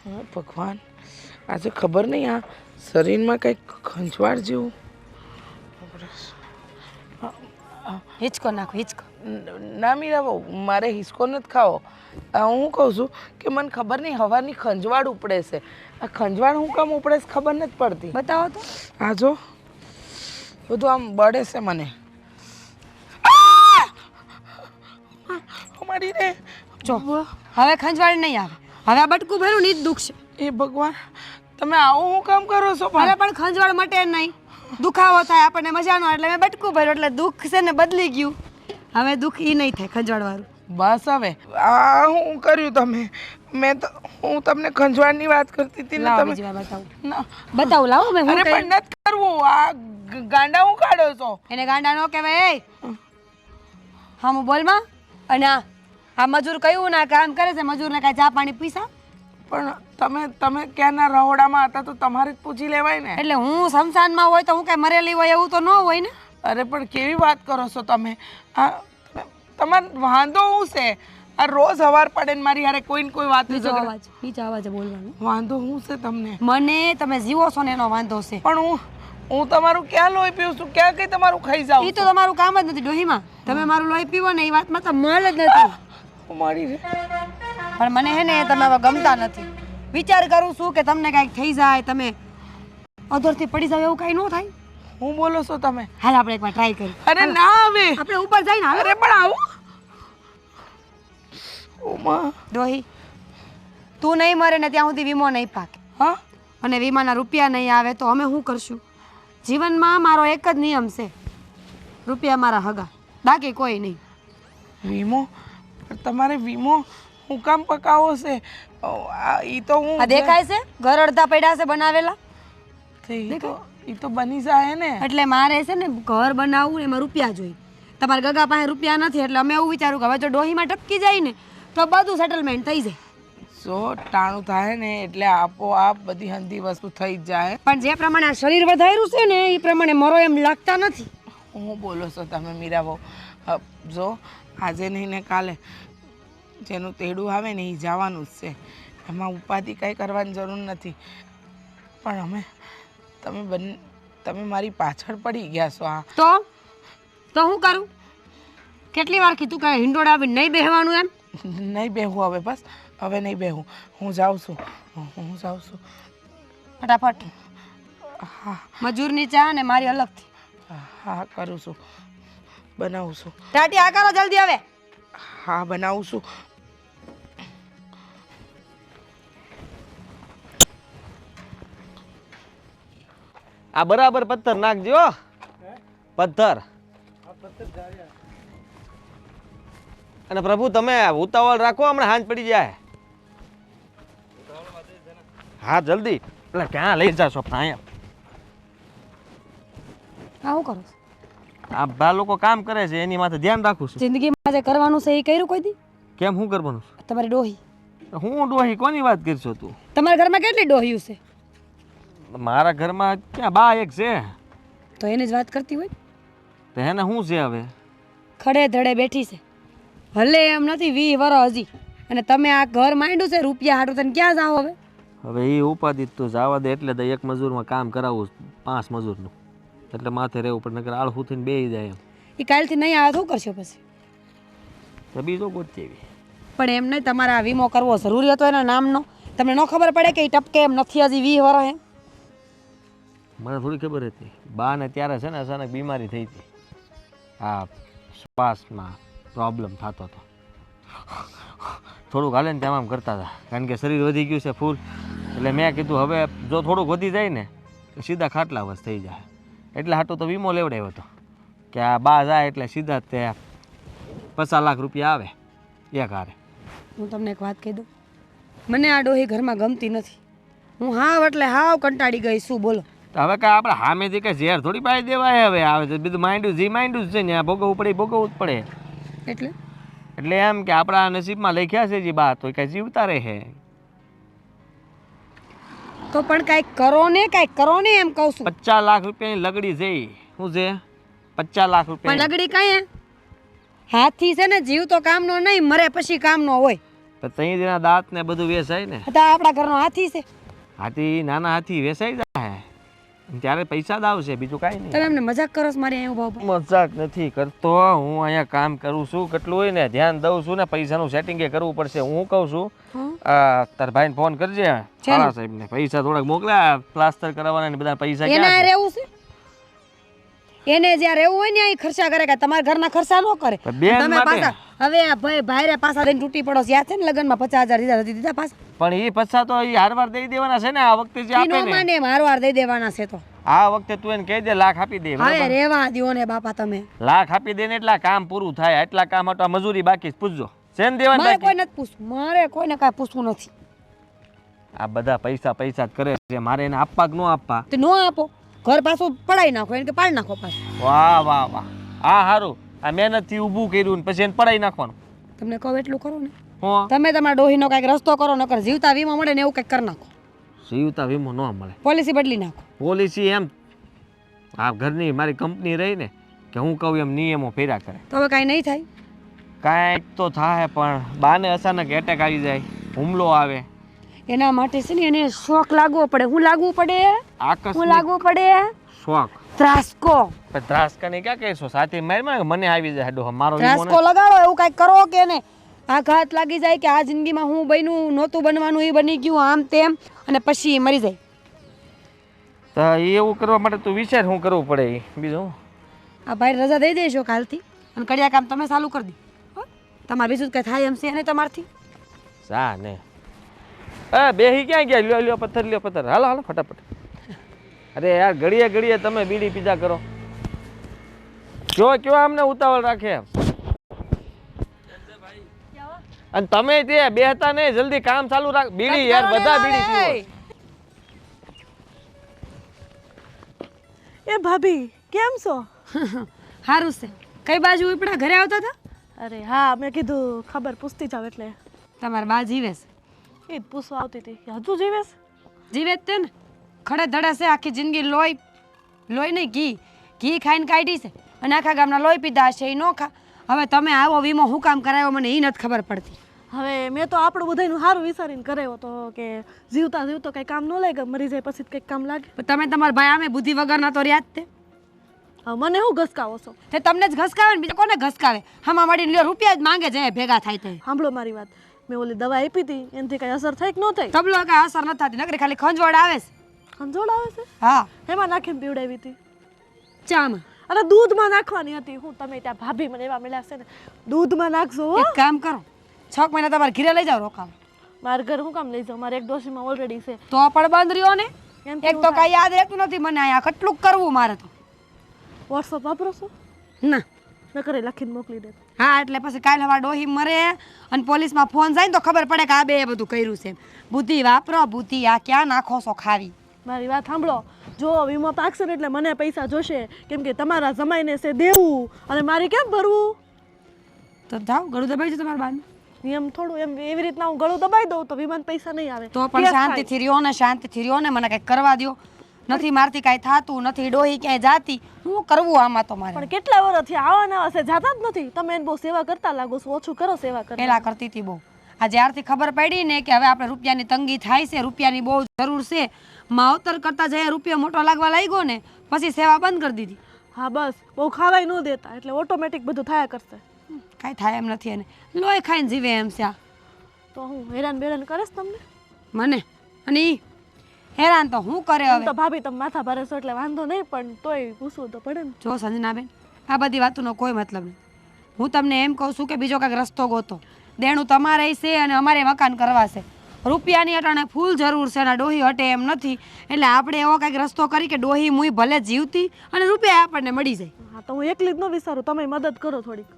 ભગવાન, આજે ખબર નહીં આ શરીરમાં કંઈક ખંજવાળ જેવું. હિંચકો નાખો, હિંચકો. ના મીરા બહુ, મારે હિંચકો નથી ખાવો. હું કહું છું કે મને ખબર નહીં હવાની ખંજવાળ ઉપડે છે. આ ખંજવાળ હું કામ ઉપડે છે ખબર નથી પડતી. બતાવો તો. આ જો બધું આમ બળે છે મને. મારી રે જો હવે ખંજવાળ નહીં આવે. હવે આ બટકું ભર્યું ને જ દુખશે. એ ભગવાન, તમે આવું હું કામ કરો છો? હવે પણ ખંજવાળ મટે નહીં, દુખાવો થાય આપણને મજા ન આવે એટલે મેં બટકું ભર્યું એટલે દુઃખ છે ને બદલી ગયું. હવે દુઃખ એ નહીં થાય ખંજવાળ વાળું. બસ હવે આ હું કર્યું તમે? મેં તો હું તમને ખંજવાળની વાત કરતી હતી ને લાવો તમે. બીજી વાર બતાવું. બતાવું લાવો મેં. અરે પણ નથી કરવું. આ ગાંડા હું કાઢો છો? એને ગાંડા નો કહેવાય. હા હું બોલમાં. અને આ મજૂર કયું ના કામ કરે છે, મજૂરને કાંઈ ચા પાણી પીસા. પણ તમે ક્યાંના રહોડામાં હતા તો તમારે જ પૂછી લેવાય ને. એટલે હું શમશાનમાં હોય તો હું કઈ મરેલી હોય એવું તો ન હોય ને. અરે પણ કેવી વાત કરો છો તમે? આ તમારે વાંધો શું છે? આ રોજ સવાર પડે ને મારી હારે કોઈ ને કોઈ વાત નીચા અવાજે બોલવાનું. વાંધો શું છે તમને? મને તમે જીવો છો ને એનો વાંધો છે. પણ હું તમારું ક્યાં લોહી પીવું છું? ક્યાં કઈ તમારું ખાઈ જાવ? એ તો તમારું કામ જ નથી ડોહીમાં. તમે મારું લોહી પીવો ને એ વાતમાં તો મળ જ નથી. મારી પણ મને હે ને તમે હવે ગમતા નથી. વિચાર કરું છું કે તમને કાંઈક થઈ જાય, તમે અધરથી પડી જાવ એવું કાંઈ ન થાય. હું બોલો છો તમે? હાલ આપણે એકવાર ટ્રાય કરીએ. અરે ના હવે આપણે ઉપર જઈ ને. અરે પણ આવું ઓમા ડોહી તું નહીં મરે ને ત્યાં સુધી વીમો નહીં પાકે. હા, અને વીમાના રૂપિયા નહીં આવે તો અમે શું કરશું? જીવનમાં મારો એક જ નિયમ છે, રૂપિયા મારા હગા, બાકી કોઈ નહીં. વીમો? તમારે વીમો હું કામ પકાવો છે? ઈ તો હું આ દેખાય છે ઘર અડધા પડ્યા છે બનાવેલા. ઈ તો બની જાય ને. એટલે મારે છે ને ઘર બનાવવું એમાં રૂપિયા જોઈએ. તમારા ગગા પાસે રૂપિયા નથી એટલે અમે એવું વિચાર્યું કે હવે જો ડોહીમાં ટપકી જાય ને તો બધું સેટલમેન્ટ થઈ જાય. સો ટાણું થાય ને એટલે આપોઆપ બધી હંધી વસ્તુ થઈ જ જાય. પણ જે પ્રમાણે આ શરીર વધાર્યું છે ને એ પ્રમાણે મરો એમ લાગતા નથી. હું બોલો છો તમે મીરાબો? જો આજે નહીં ને કાલે જેનું તેડું આવે ને એ જવાનું જ છે. એમાં ઉપાધિ કંઈ કરવાની જરૂર નથી. પણ તમે મારી પાછળ પડી ગયા છો. આ તો હું કરું? કેટલી વાર કીધું કે હિંડોળા આવીને નહીં બેહવાનું એમ? નહીં બેહું હવે, બસ હવે નહીં બેહું. હું જાઉં છું. ફટાફટ. હા મજૂરની ચા ને મારી અલગથી. હા કરું છું, બનાવું છું. ટાટી આ કરો જલ્દી હવે. હા બનાવું છું. આ બરાબર પથ્થર નાખજો. પથ્થર. અને પ્રભુ તમે ઉતાવળ રાખો, હમણાં હાંજ પડી જાય. હા જલ્દી. એટલે ક્યાં લઈ જાશો? અહીંયા આવું કરો. આ બા લોકો કામ કરે છે એની માથે ધ્યાન રાખું છું. જિંદગીમાં જે કરવાનું છે એ કર્યું કોઈ દી? કેમ શું કરવાનું? તમારી ડોહી. હું ડોહી કોની વાત કરશો તું? તમારા ઘરમાં કેટલી ડોહીઓ છે? મારા ઘરમાં ક્યાં બા એક છે. તો એની જ વાત કરતી હોય. તો એને શું છે હવે? ખડે ધડે બેઠી છે, ભલે એમ નથી 20 વર્ષ હજી. અને તમે આ ઘર માંડ્યું છે રૂપિયા હાટું, તને ક્યાં જાઓ હવે? હવે એ ઉપાધિ તો જવા દે. એટલે તો એક મજૂરમાં કામ કરાવું 5 મજૂરનું, એટલે માથે રહેવું પણ નકર આળહું થઈને બેસી જાય એમ. એ કાલથી નહીં આવે શું કરશો પછી? તો બીજો ગોતવી. પણ એમ નહીં, તમારે આ વીમો કરવો જરૂરી હતો એના નામનો. તમને ન ખબર પડે કે એ ટપકે એમ નથી હજી 20 વર્ષ એમ? મને થોડી ખબર હતી. બાને ત્યારે છે ને અચાનક બીમારી થઈ હતી. આ શ્વાસમાં પ્રોબ્લેમ થતો હતો. થોડુંક હાલે ને તેમ આમ કરતા હતા, કારણ કે શરીર વધી ગયું છે ફૂલ. એટલે મેં કીધું હવે જો થોડુંક વધી જાય ને તો સીધા ખાટલા વસ થઈ જાય. એટલે હાટું તો વીમો લેવડાવ્યો હતો કે આ બા જાય એટલે સીધા તે 50 લાખ રૂપિયા આવે એક હારે. હું તમને એક વાત કહી દઉં, મને આ ડોહી ઘરમાં ગમતી નથી. હું હાવ એટલે હાવ કંટાળી ગઈ છું. બોલો હવે કાંઈ આપણે સામેથી કંઈ ઝેર થોડી પાઈ દેવાય. હવે આવે તો બધું માઇન્ડું જ છે ને, આ ભોગવવું પડે ભોગવવું જ પડે. એટલે એમ કે આપણા નસીબમાં લખ્યા છે જે બા તો કાંઈ જીવતા રહે. તો પણ કાંઈક કરો ને એમ કહું છું. 50 લાખ રૂપિયાની લગડી છે. શું છે? 50 લાખ રૂપિયા. પણ લગડી કાંઈ હાથી છે ને, જીવ તો કામનો નહીં, મરે પછી કામનો હોય. તો તઈ જેના દાંત ને બધું વેચાય ને. તો આપણા ઘરનો હાથી છે. હાથી નાના હાથી વેચાઈ જાય ત્યારે પૈસા જ આવશે, બીજું કાંઈ નહીં. તમે એમને મજાક કરો છો મારી અહીંયા ઉભા ઉભા. મજાક નથી કરતો, હું અહીંયા કામ કરું છું, કેટલું હોય ને ધ્યાન દઉં છું ને, પૈસાનું સેટિંગ એ કરવું પડશે. હું કહું છું તાર ભાઈને ફોન કરજે શાળા સાહેબને, પૈસા થોડાક મોકલ્યા પ્લાસ્ટર કરાવવાના ને બધા પૈસા એને ક્યાં છે? રહેવું છે, એને જ્યાં રહેવું હોય ને અહીં ખર્ચા કરે કે તમારા ઘરના ખર્ચા ન કરે. બેન તમે માટે. પાછા હવે આ ભાઈ ભાઈરે પાછા દઈને તૂટી પડો યાદ છે ને લગનમાં 50,000 દીધા પાછા. પણ એ પૈસા તો એ હારવાર દઈ દેવાના છે ને આ વખતે જે ઈ આપે નો ને માને મારવાર દઈ દેવાના છે તો. આ વખતે તું એને કહી દે લાખ આપી દે. હવે રેવા દ્યો ને બાપા તમે. લાખ આપી દે ને એટલા કામ પૂરું થાય, એટલા કામ માટે મજૂરી બાકી છે, પૂછજો છે ને દેવાનું મારે બાકી? કોઈ નથી પૂછવું, મારે કોઈને કાંઈ પૂછવું નથી. આ બધા પૈસા પૈસા જ કરે છે, મારે એને આપવા કે ન આપવા? તો નો આપો, ઘર પાછું પડાઈ નાખો એને કે પાડી નાખો પાછું. વાહ વાહ વાહ, આ સારું, આ મહેનતથી ઊભું કર્યું ને પછી એને પડાઈ નાખવાનું. તમને કહું એટલું કરો ને, હો તમે તમારા ડોહીનો કાંઈક રસ્તો કરો, નકર જીવતા વીમો મળે ને એવું કંઈક કરી નાખો, જીવતા વીમો ન મળે, પોલિસી બદલી નાખો. પોલિસી એમ આ ઘરની મારી કંપની રહી ને કે હું કહું એમ નિયમો ફેર્યા કરે. તો હવે કાંઈ નહીં થાય. કાંઈક તો થાય, પણ બાને અચાનક એટેક આવી જાય, હુમલો આવે, એના માટે છે ને એને શોખ લાગવો પડે. હું લાગવું પડે, હું આકસ્મિક લાગવું પડે શોખ. ત્રાસકો. પણ ત્રાસકાને ક્યાં કહેશો, સાથે મારી મને આવી જાય ડોહા, મારો વીમો ત્રાસકો લગાડો, એવું કાંઈક કરો કે ને આઘાત લાગી જાય કે આ જિંદગીમાં હું બન્યું નહોતું બનવાનું એ બની ગયું આમ તેમ, અને પછી મરી જાય. તો એવું કરવા માટે તું વિચાર શું કરવું પડે એ બીજું. આ ભાઈ રજા દઈ દેશો કાલથી અને કડિયા કામ તમે ચાલુ કરી દી. તમારે બીજું કંઈ થાય એમ છે ને તમારથી? સા ને બેહી ક્યાં ગયા? લ્યો લ્યો પથ્થર, લ્યો પથ્થર, હાલો હાલો ફટાફટ. અરે યાર ઘડીએ ઘડીએ તમે બીડી પીધા કરો, કયો અમને ઉતાવળ રાખે. અને તમે તે બેહતા નહીં, જલ્દી કામ ચાલુ રાખ. બીડી યાર, બધા બીડી પીવો. એ ભાભી કેમ છો? સારું છે. કઈ બાજુ ઉપડા ઘરે આવતા હતા? અરે હા, મેં કીધું ખબર પૂછતી જાવ એટલે. તમારા બા જીવે છે? એ જ પૂછવા આવતી હતી. હજુ જીવે છે? જીવે જ તે ને, ખડે ધડે છે. આખી જિંદગી લોહી નહીં ઘી ખાઈને કાઢી છે, અને આખા ગામના લોહી પીધા હશે એ નો ખા. હવે તમે આવો વીમો હું કામ કરાવ્યો મને એ નથી ખબર પડતી. હવે મેં તો આપણું બધાનું સારું વિચારીને કરાવ્યો તો કે જીવતા જીવતો કંઈ કામ ન લાગે, મરી જાય પછી કંઈક કામ લાગે. પણ તમે તમારા ભાઈ આમે બુદ્ધિ વગરના તો રહ્યા જ તે. હવે મને શું ઘસકાવો છો? તે તમને જ ઘસકાવે ને બીજા કોને ઘસકાવે? હમા મળીને લ્યો રૂપિયા જ માંગે છે ભેગા થાય તે. સાંભળો મારી વાત, મેં ઓલી દવા આપી હતી એનાથી કઈ અસર થાય કે ન થાય? તબલો કાંઈ અસર નથી થતી, નકરી ખાલી ખંજવાળ આવે છે. ખંજોળ આવે છે? હા, એમાં નાખીને પીવડાવી હતી. ચામાં. અને દૂધમાં નાખવાની હતી. હું તમે ત્યાં ભાભી મને એવા મળ્યા છે ને, દૂધમાં નાખજો હો. એક કામ કરો, 6 મહિના તમારે ઘરે લઈ જાઓ રોકાવ. મારા ઘર હું કામ લઈ જાઉં? મારે એક ડોશીમાં ઓલરેડી છે. તો પણ બંધ રહ્યો ને. એનાથી એક તો કાંઈ યાદ રહેતું નથી મને, અહીંયા કેટલું કરવું મારે તો. વોટ્સઅપ વાપરો છો? ના. નકરે લખીને મોકલી દે. હા, એટલે પછી કાલે હવા ડોહી મરે અને પોલીસમાં ફોન જાય ને તો ખબર પડે કે આ બે બધું કર્યું છે. બુદ્ધિ વાપરો, બુદ્ધિ. આ ક્યાં નાખો છો ખાવી? મારી વાત સાંભળો, જો વીમો પાકશે ને એટલે મને પૈસા જોશે, કેમ કે તમારા જમાઈને છે દેવું અને મારે કેમ ભરવું? તો જાઓ ગળું દબાઈ છે તમારા બાને. એમ થોડું એમ એવી રીતના હું ગળું દબાઈ દઉં તો વીમાન પૈસા નહીં આવે. તો પણ શાંતિથી રહ્યો ને, શાંતિથી રહ્યો ને, મને કંઈક કરવા દ્યો. નથી મારથી કાંઈ થાતું નથી, ડોહી ક્યાંય જાતી, શું કરવું આમાં તો મારે? પણ કેટલા વર્ષથી આવા નવા છે, જાતા જ નથી. તમે એને બહુ સેવા કરતા લાગો છો, ઓછું કરો સેવા કરો. પહેલા કરતી હતી બહુ. આ જ્યારથી ખબર પડી ને કે હવે આપણે રૂપિયાની તંગી થાય છે, રૂપિયાની બહુ જરૂર છે, માવતર કરતા જયારે રૂપિયો મોટો લાગવા લાગ્યો ને પછી સેવા બંધ કરી દીધી. હા બસ, બહુ ખાવાય ન દેતા એટલે ઓટોમેટિક બધું થયા કરશે. કાંઈ થાય એમ નથી, એને લોહી ખાઈને જીવે એમ છે. તો હું હેરાન બેરાન કરીશ તમને? મને અને ઈ હેરાન તો હું કરે એમ હવે. તો ભાભી તમે માથા ભારે છો એટલે વાંધો નહીં, પણ તોય પૂછવું તો પડે ને. જો સંજનાબેન, આ બધી વાતોનો કોઈ મતલબ નહીં. હું તમને એમ કહું છું કે બીજો કાંઈક રસ્તો ગોતો. દેણું તમારે છે અને અમારે મકાન કરવા છે. રૂપિયાની અટાણે ફૂલ જરૂર છે અને ડોહી હટે એમ નથી, એટલે આપણે એવો કાંઈક રસ્તો કરી કે ડોહી મુઈ ભલે જીવતી અને રૂપિયા આપણને મળી જાય. હા તો હું એકલી જ ન વિચારું, તમે મદદ કરો થોડીક.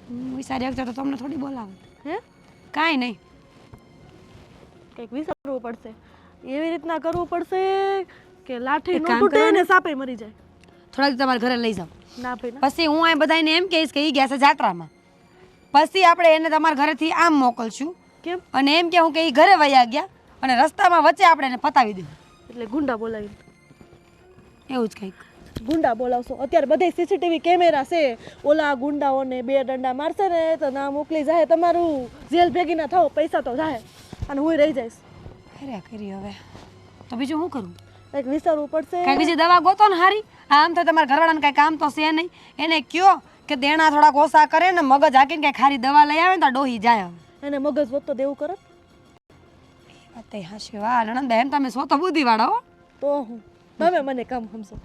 હું વિચારી શકતો તો તમને થોડી બોલાવે. હે? કાંઈ નહીં, કંઈક વિચારવું પડશે. એવી રીતના કરવું પડશે કે લાઠી એક ન કામ તૂટે કરો ને. ને સાપે મરી જાય. થોડાક તમારા ઘરે લઈ જાઓ. ના ભાઈ ના. પછી હું આ બધાને એમ કહીશ કે ઈ ગયા છે જાત્રામાં, પછી આપણે એને તમારા ઘરેથી આમ મોકલશું કેમ? અને એમ કે હું કે ઈ ઘરે વયા ગયા અને રસ્તામાં વચ્ચે આપણે એને પતાવી દઉં. એટલે ગુંડા બોલાવી. એવું જ કંઈક. ગુંડા બોલાવશો. અત્યારે બધે સીસીટીવી કેમેરા છે. ઓલા ગુંડાઓને 2 દંડા મારશે ને તો ના મોકલી જાય, તમારું જેલ ભેગી ના થાવ, પૈસા તો જાય અને હું રહી જઈશ. અરે કરી હવે તો બીજું શું કરું? કંઈક વિચારવું પડશે. કઈ બીજી દવા ગોતો ને હારી. આમ તો તમારા ઘરવાળાને કઈ કામ તો છે નહીં. એને કયો કે દેણા થોડાક ઓછા કરે ને મગજ હાકીને કઈ ખારી દવા લઈ આવે ને તો ડોહી જાય. એને મગજ વધતો દેવું કરત તે હાશી વાહ નણંદ એમ તમે સો તો બુદ્ધિ વાળો હો. તો હું તમે મને કામ સમજો.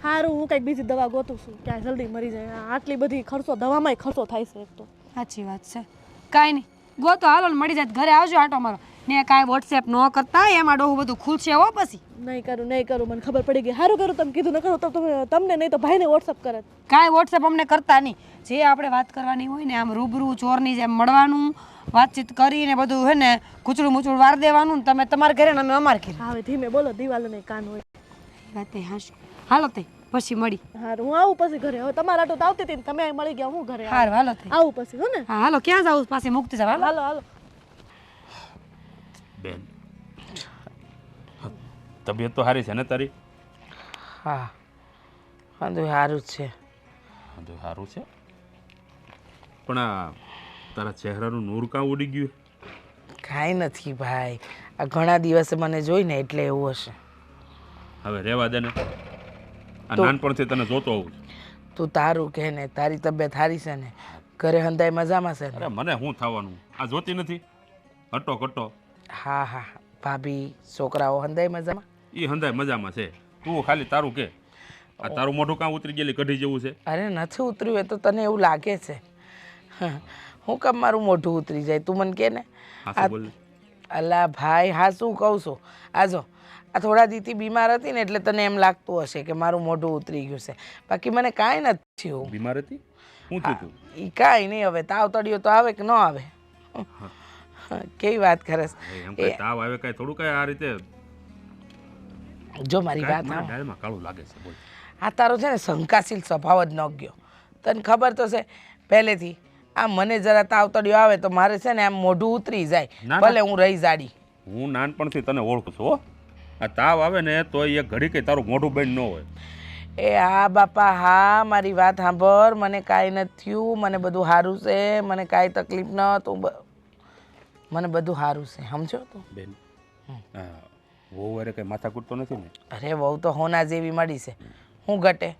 સારું, હું કંઈક બીજી દવા ગોતું છું, ક્યાં જલ્દી મરી જાય. આટલી બધી ખર્ચો, દવામાં ખર્ચો થાય છે એક તો. સાચી વાત છે. કાંઈ નહીં ગોતો હાલો ને મળી જાય ઘરે આવજો આટો મારો ને કાંઈ વોટ્સએપ ન કરતા એમાં ડોહું બધું ખુલશે હો પછી. નહીં કરું, મને ખબર પડી ગઈ. સારું કરું તમે કીધું, ન કરું તો તમને નહીં તો ભાઈને વોટ્સઅપ કરે. કાંઈ વોટ્સએપ અમને કરતા નહીં. જે આપણે વાત કરવાની હોય ને આમ રૂબરૂ ચોરની જેમ મળવાનું, વાતચીત કરીને બધું હે ને કૂચડું મૂચડું વાર દેવાનું ને તમે તમારા ઘરે ને અમે અમારે ઘરે. હવે ધીમે બોલો, દિવાલો નહીં કાન હોય. વાત હાશું. હાલો તે પછી મળી. હારું, હું આવું પછી ઘરે. હવે તમારા આટો તો આવતી હતી ને તમે અહીં મળી ગયા, હું ઘરે હારું હાલો તે આવું પછી. હો ને? હા હાલો ક્યાં જાવ પાસે મુક્તિ જાવ. હાલો હાલો. બેન, તબિયત તો સારી છે ને તારી? હા, બધું સારું જ છે. બધું સારું છે, પણ આ તારા ચહેરાનું નૂર કાં ઉડી ગયું? કાંઈ નથી ભાઈ, આ ઘણા દિવસે મને જોઈને એટલે એવું હશે. હવે રહેવા દે ને, આ તો- નાનપણથી તને જોતો હોઉં છું. તું તારું કહે ને, તારી તબિયત સારી છે ને, ઘરે હંધાઈ મજામાં છે ને? અરે મને શું થવાનું, આ જોતી નથી હટો કટો? હા હા, ભાભી છોકરાઓ હંધાઈ મજામાં? એ હંધાય મજામાં છે, તું ખાલી તારું કે. આ તારું મોઢું કાં ઉતરી ગયેલી કઢી જેવું છે? અરે નથી ઉતર્યું એ તો તને એવું લાગે છે. હું કામ મારું મોઢું ઉતરી જાય, તું મને કે ને. હા શું બોલ? અલા ભાઈ, હા શું કહું છું, આ જો આ થોડા દીથી બીમાર હતી ને એટલે તને એમ લાગતું હશે કે મારું મોઢું ઉતરી ગયું છે, બાકી મને કાંઈ નથી થયું. બીમાર હતી? શું થયું તું? એ કાંઈ નહીં, હવે તાવ તળિયો તો આવે કે ન આવે. કેવી વાત કરસ. એમ કઈ તાવ આવે કઈ થોડું કઈ આ રીતે જો મારી વાત મને સાંભળ. ડાળમાં કાળું લાગે છે બોલ. આ તારો છે ને શંકાશીલ સ્વભાવ જ ન ગયો. તને ખબર તો છે પહેલેથી, આ મને જરા તાવ તળિયો આવે તો મારે છે ને આમ મોઢું ઉતરી જાય, ના, ના. ભલે હું રહી જાડી. હું નાનપણથી તને ઓળખું છું હો. આ તાવ આવે ને તો એક ઘડી કઈ તારું મોઢું બંધ ન હોય. એ હા બાપા હા, મારી વાત સાંભળ, મને કાંઈ નથી થયું, મને બધું સારું છે, મને કાંઈ તકલીફ ન તું મને બધું સારું છે, સમજો તું. બેન, હા, વહુ અરે કઈ માથાકૂટ તો નથી ને? અરે બહુ તો હોના જેવી મળી છે, હું ઘટે?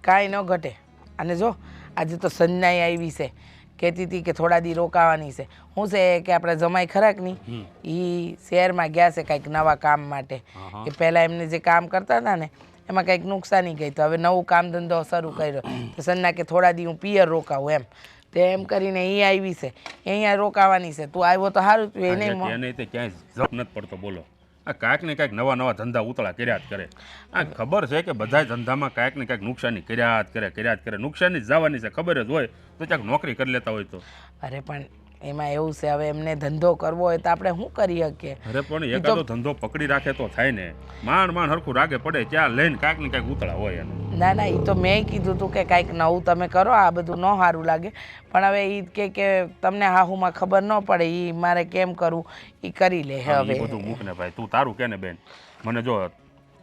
કાંઈ ન ઘટે. અને જો આજે તો સંજનાઈ આવી છે, કહેતી હતી કે થોડા દી રોકાવાની છે. શું છે કે આપણે જમાઈ ખરાક નહીં, એ શહેરમાં ગયા છે કંઈક નવા કામ માટે. કે પહેલાં એમને જે કામ કરતા હતા ને એમાં કંઈક નુકસાની ગઈ, તો હવે નવું કામ ધંધો શરૂ કર્યો. તો સંજના કે થોડા દી હું પિયર રોકાવું એમ. તે એમ કરીને એ આવી છે, એ અહીંયા રોકાવાની છે. તું આવ્યો તો સારું થયું. એને એને તે ક્યાંય જપ નથી પડતો બોલો. આ કાંઈક ને કાંઈક નવા નવા ધંધા ઉતળા કર્યા જ કરે. આ ખબર છે કે બધા ધંધામાં કાંઈક ને કાંઈક નુકસાની કર્યા જ કરે. નુકસાની જ જવાની છે, ખબર જ હોય તો ક્યાંક નોકરી કરી લેતા હોય તો. અરે પણ એમાં એવું છે, હવે એમને ધંધો કરવો હોય તો આપણે શું કરી શકીએ? અરે પણ એકાદો ધંધો પકડી રાખે તો થાય ને. માંડ હરખું રાગે પડે ત્યાં લઈને કાંઈક ને કાંઈક ઉતળા હોય એનું. ના ના, એ તો મેં કીધું હતું કે કાંઈક નવું તમે કરો, આ બધું ન સારું લાગે. પણ હવે એ કે તમને હાહુમાં ખબર ન પડે, એ મારે કેમ કરવું એ કરી લે. એ હવે બધું મૂક ને ભાઈ, તું તારું કે ને બેન. મને જો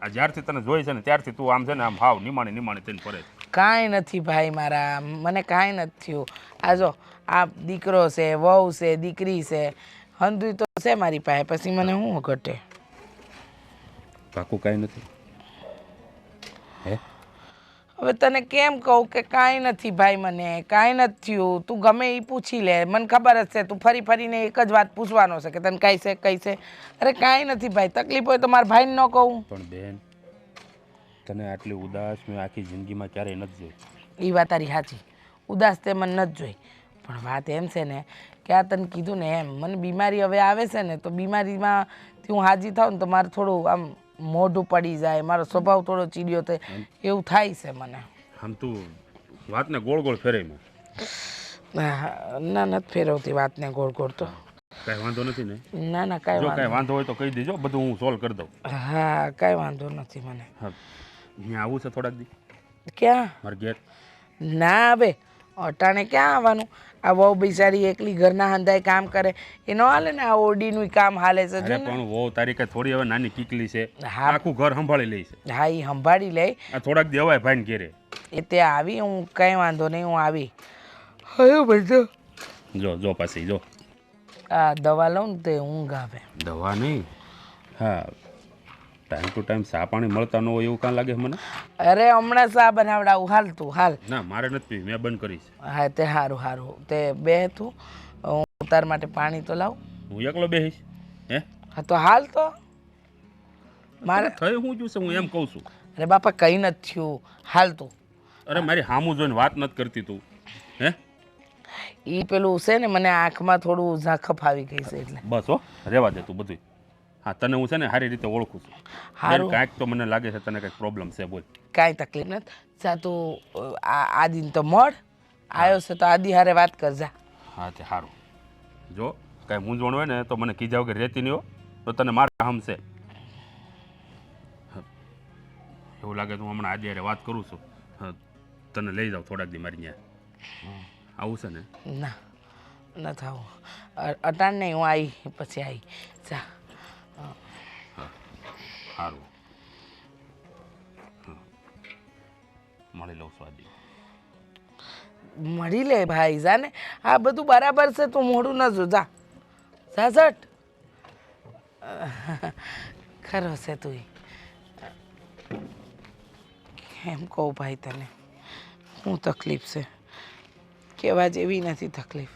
આ જ્યારથી તને જોઈ છે ને ત્યારથી તું આમ છે ને આમ હાવ નિમાણી થઈને પડે. કાંઈ નથી ભાઈ મારા, મને કાંઈ નથી થયું. આ જો આ દીકરો છે, વહુ છે, દીકરી છે, હંધુય તો છે મારી પાસે, પછી મને શું ઘટે? પાકું કાંઈ નથી? હે હવે તને કેમ કહું કે કાંઈ નથી ભાઈ, મને કાંઈ નથી થયું. તું ગમે એ પૂછી લે, મને ખબર જ છે તું ફરી ફરીને એક જ વાત પૂછવાનો છે કે તને કાંઈ છે કઈ છે. અરે કાંઈ નથી ભાઈ, તકલીફ હોય તો મારા ભાઈને ન કહું. પણ બેન, તને આટલી ઉદાસ મેં આખી જિંદગીમાં ક્યારેય નથી જોઈ. એ વાત તારી સાચી, ઉદાસ તે મને નથી જોઈ. પણ વાત એમ છે ને કે આ તને કીધું ને એમ, મને બીમારી હવે આવે છે ને તો બીમારીમાંથી હું હાજી થાઉં ને તો મારે થોડું આમ મોઢું પડી જાય, મારો સ્વભાવ થોડો ચીડિયો થાય એવું થાય છે મને. આમ તું વાતને ગોળ ગોળ ફેરવીમાં. ના નથી ફેરવતી વાતને ગોળ ગોળ તો. કાંઈ વાંધો નથી ને? ના ના કાંઈ જો વાંધો. કાંઈ વાંધો હોય તો કહી દેજો, બધું હું સોલ્વ કરી દઉં. હા કાંઈ વાંધો નથી મને. હા, અહીંયા આવું છે થોડાક દી ક્યાં? મારે ઘેર. ના હવે અટાણે ક્યાં આવવાનું? આ વહુ બિચારી એકલી ઘરના હંધાય કામ કરે એ ન હાલે ને? આ ઓડીનું કામ હાલે છે જો અરે ને. પણ વહુ તારી કઈ થોડી હવે નાની કીકલી છે, હા. આખું ઘર સંભાળી લે છે. હા એ સંભાળી લે. આ થોડાક દેવાય ભાઈને ઘેરે. એ તે આવી, હું કંઈ વાંધો નહીં, હું આવી. હવે બધો જો જો પાછી જો આ દવા લઉં ને તે ઊંઘ આવે. દવા નહીં. હા, ટાઈમ ટુ ટાઈમ ચા પાણી મળતા ન હોય એવું કાં લાગે મને? અરે હમણાં ચા બનાવડાવું, હાલ તું હાલ. ના મારે નથી પીવી, મેં બંધ કરીશ. હા તે સારું સારું, તે બે તું, હું તાર માટે પાણી તો લાવું. હું એકલો બેહીશ? હે હા તો હાલ તો. મારે થઈ હું છું હું એમ કહું છું. અરે બાપા કંઈ નથી થયું, હાલ તું. અરે મારી હામું જોઈને વાત નથી કરતી તું. હે એ પેલું છે ને, મને આંખમાં થોડું ઝાંખપ આવી ગઈ છે એટલે. બસ હો, રહેવા દે તું બધું. હા તને હું છે ને સારી રીતે ઓળખું છું. હારું. કાંઈક તો મને લાગે છે તને કંઈક પ્રોબ્લેમ છે, બોલ. કાંઈ તકલીફ નથી. જા તું આદિને તો મળ, આવ્યો છે તો આદિ હારે વાત કરજા. હા તે સારું. જો કાંઈ મૂંઝવણ હોય ને તો મને કીધા વગર રહેતી નહીં હો, તો તને મારા હમ છે. એવું લાગે તો હું હમણાં આજે હારે વાત કરું છું. હા, તને લઈ જાઉં થોડાક દી મારી ત્યાં. આવું છે ને? ના ન થવું. અટાણ નહીં, હું આવી પછી આવી. જા. સારું. મળી લઉં સ્વાદી. મળી લે ભાઈ, જા ને. આ બધું બરાબર છે, તું મોઢું ન જો. જા જા ઝટ. ખરો છે તું. એમ કહું ભાઈ તને શું તકલીફ છે? કહેવા જેવી નથી તકલીફ.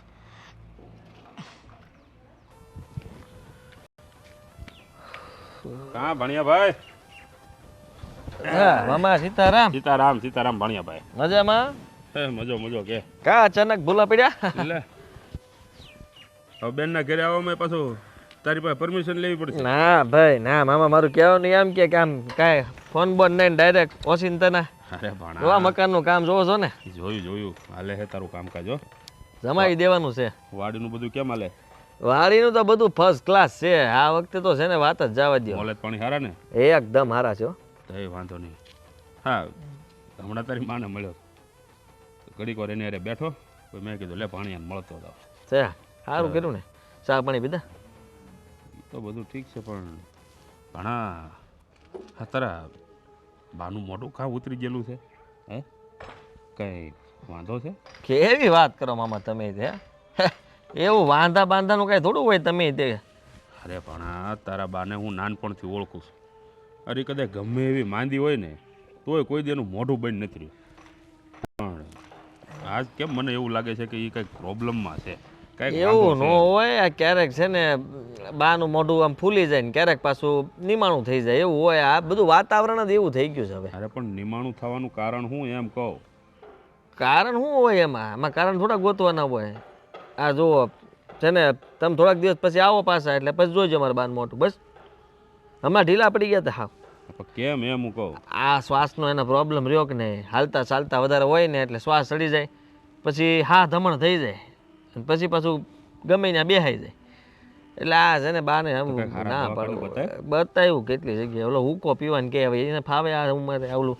હા ભણિયાભાઈ. હા મામા સીતારામ. સીતારામ સીતારામ ભણિયાભાઈ. મજામાં? હે મજો મજો કે કા અચાનક ભૂલા પડ્યા? એટલે હવે બેનના ઘરે આવવામાં પાછું તારી પાસે પરમિશન લેવી પડશે. ના ભાઈ ના, મામા મારું કહેવાનું એમ કે આમ કાંઈ ફોન બોન નહીં, ડાયરેક્ટ ઓચિંતાના અરે ભણા જોવા મકાનનું કામ જોવો છો ને, જોયું જોયું હાલે હે તારું કામકાજ હો. જમાવી દેવાનું છે. વાડીનું બધું કેમ હાલે? વાડીનું તો બધું ફર્સ્ટ ક્લાસ છે. આ વખતે તો છે ને વાત જ જવા દો, મોલેજ પાણી સારા ને? એકદમ હારા છે હો. એ વાંધો નહીં. હા હમણાં તારી માને મળ્યો, ઘડીક વાર એની હારે બેઠો, પછી મેં કીધું લે પાણી આને મળતો હતો. છે સારું કર્યું ને. ચા પાણી પીધા? તો બધું ઠીક છે પણ ઘણા હા તારા બાનું મોઢું ખા ઉતરી ગયેલું છે. હે કંઈ વાંધો છે? કેવી વાત કરો મામા તમે તે? એવું વાંધા બાંધાનું કાંઈ થોડું હોય તમે તે. અરે પણ આ તારા બાને હું નાનપણથી ઓળખું છું. અરે કદાચ ગમે એવી માંદી હોય ને તોય કોઈ દેનું મોઢું બંધ નથી રહ્યું. પણ આજ કેમ મને એવું લાગે છે કે એ કંઈક પ્રોબ્લેમમાં છે. એવું ન હોય. આ ક્યારેક છે ને બાનું મોઢું આમ ફૂલી જાય ને ક્યારેક પાછું નિમાણું થઈ જાય, એવું હોય. આ બધું વાતાવરણ જ એવું થઈ ગયું છે હવે. અરે પણ નિમાણું થવાનું કારણ હું એમ કહું? કારણ શું હોય એમાં કારણ થોડા ગોતવાના હોય. આ જુઓ છે ને, તમે થોડાક દિવસ પછી આવો પાછા એટલે પછી જોઈજો મારા બાન મોટું. બસ હમણાં ઢીલા પડી ગયા હતા. હા કેમ એમ હું કહું? આ શ્વાસનો એનો પ્રોબ્લેમ રહ્યો કે નહીં, હાલતા ચાલતા વધારે હોય ને એટલે શ્વાસ ચડી જાય, પછી હા ધમણ થઈ જાય, પછી પાછું ગમે ત્યાં બેહાઈ જાય. એટલે આ છે ને બાને ના પાડું બતાવ્યું કેટલી જગ્યાએ. ઓલો હુકો પીવાનું કે હવે એને ફાવે આ ઉંમરે ઓલું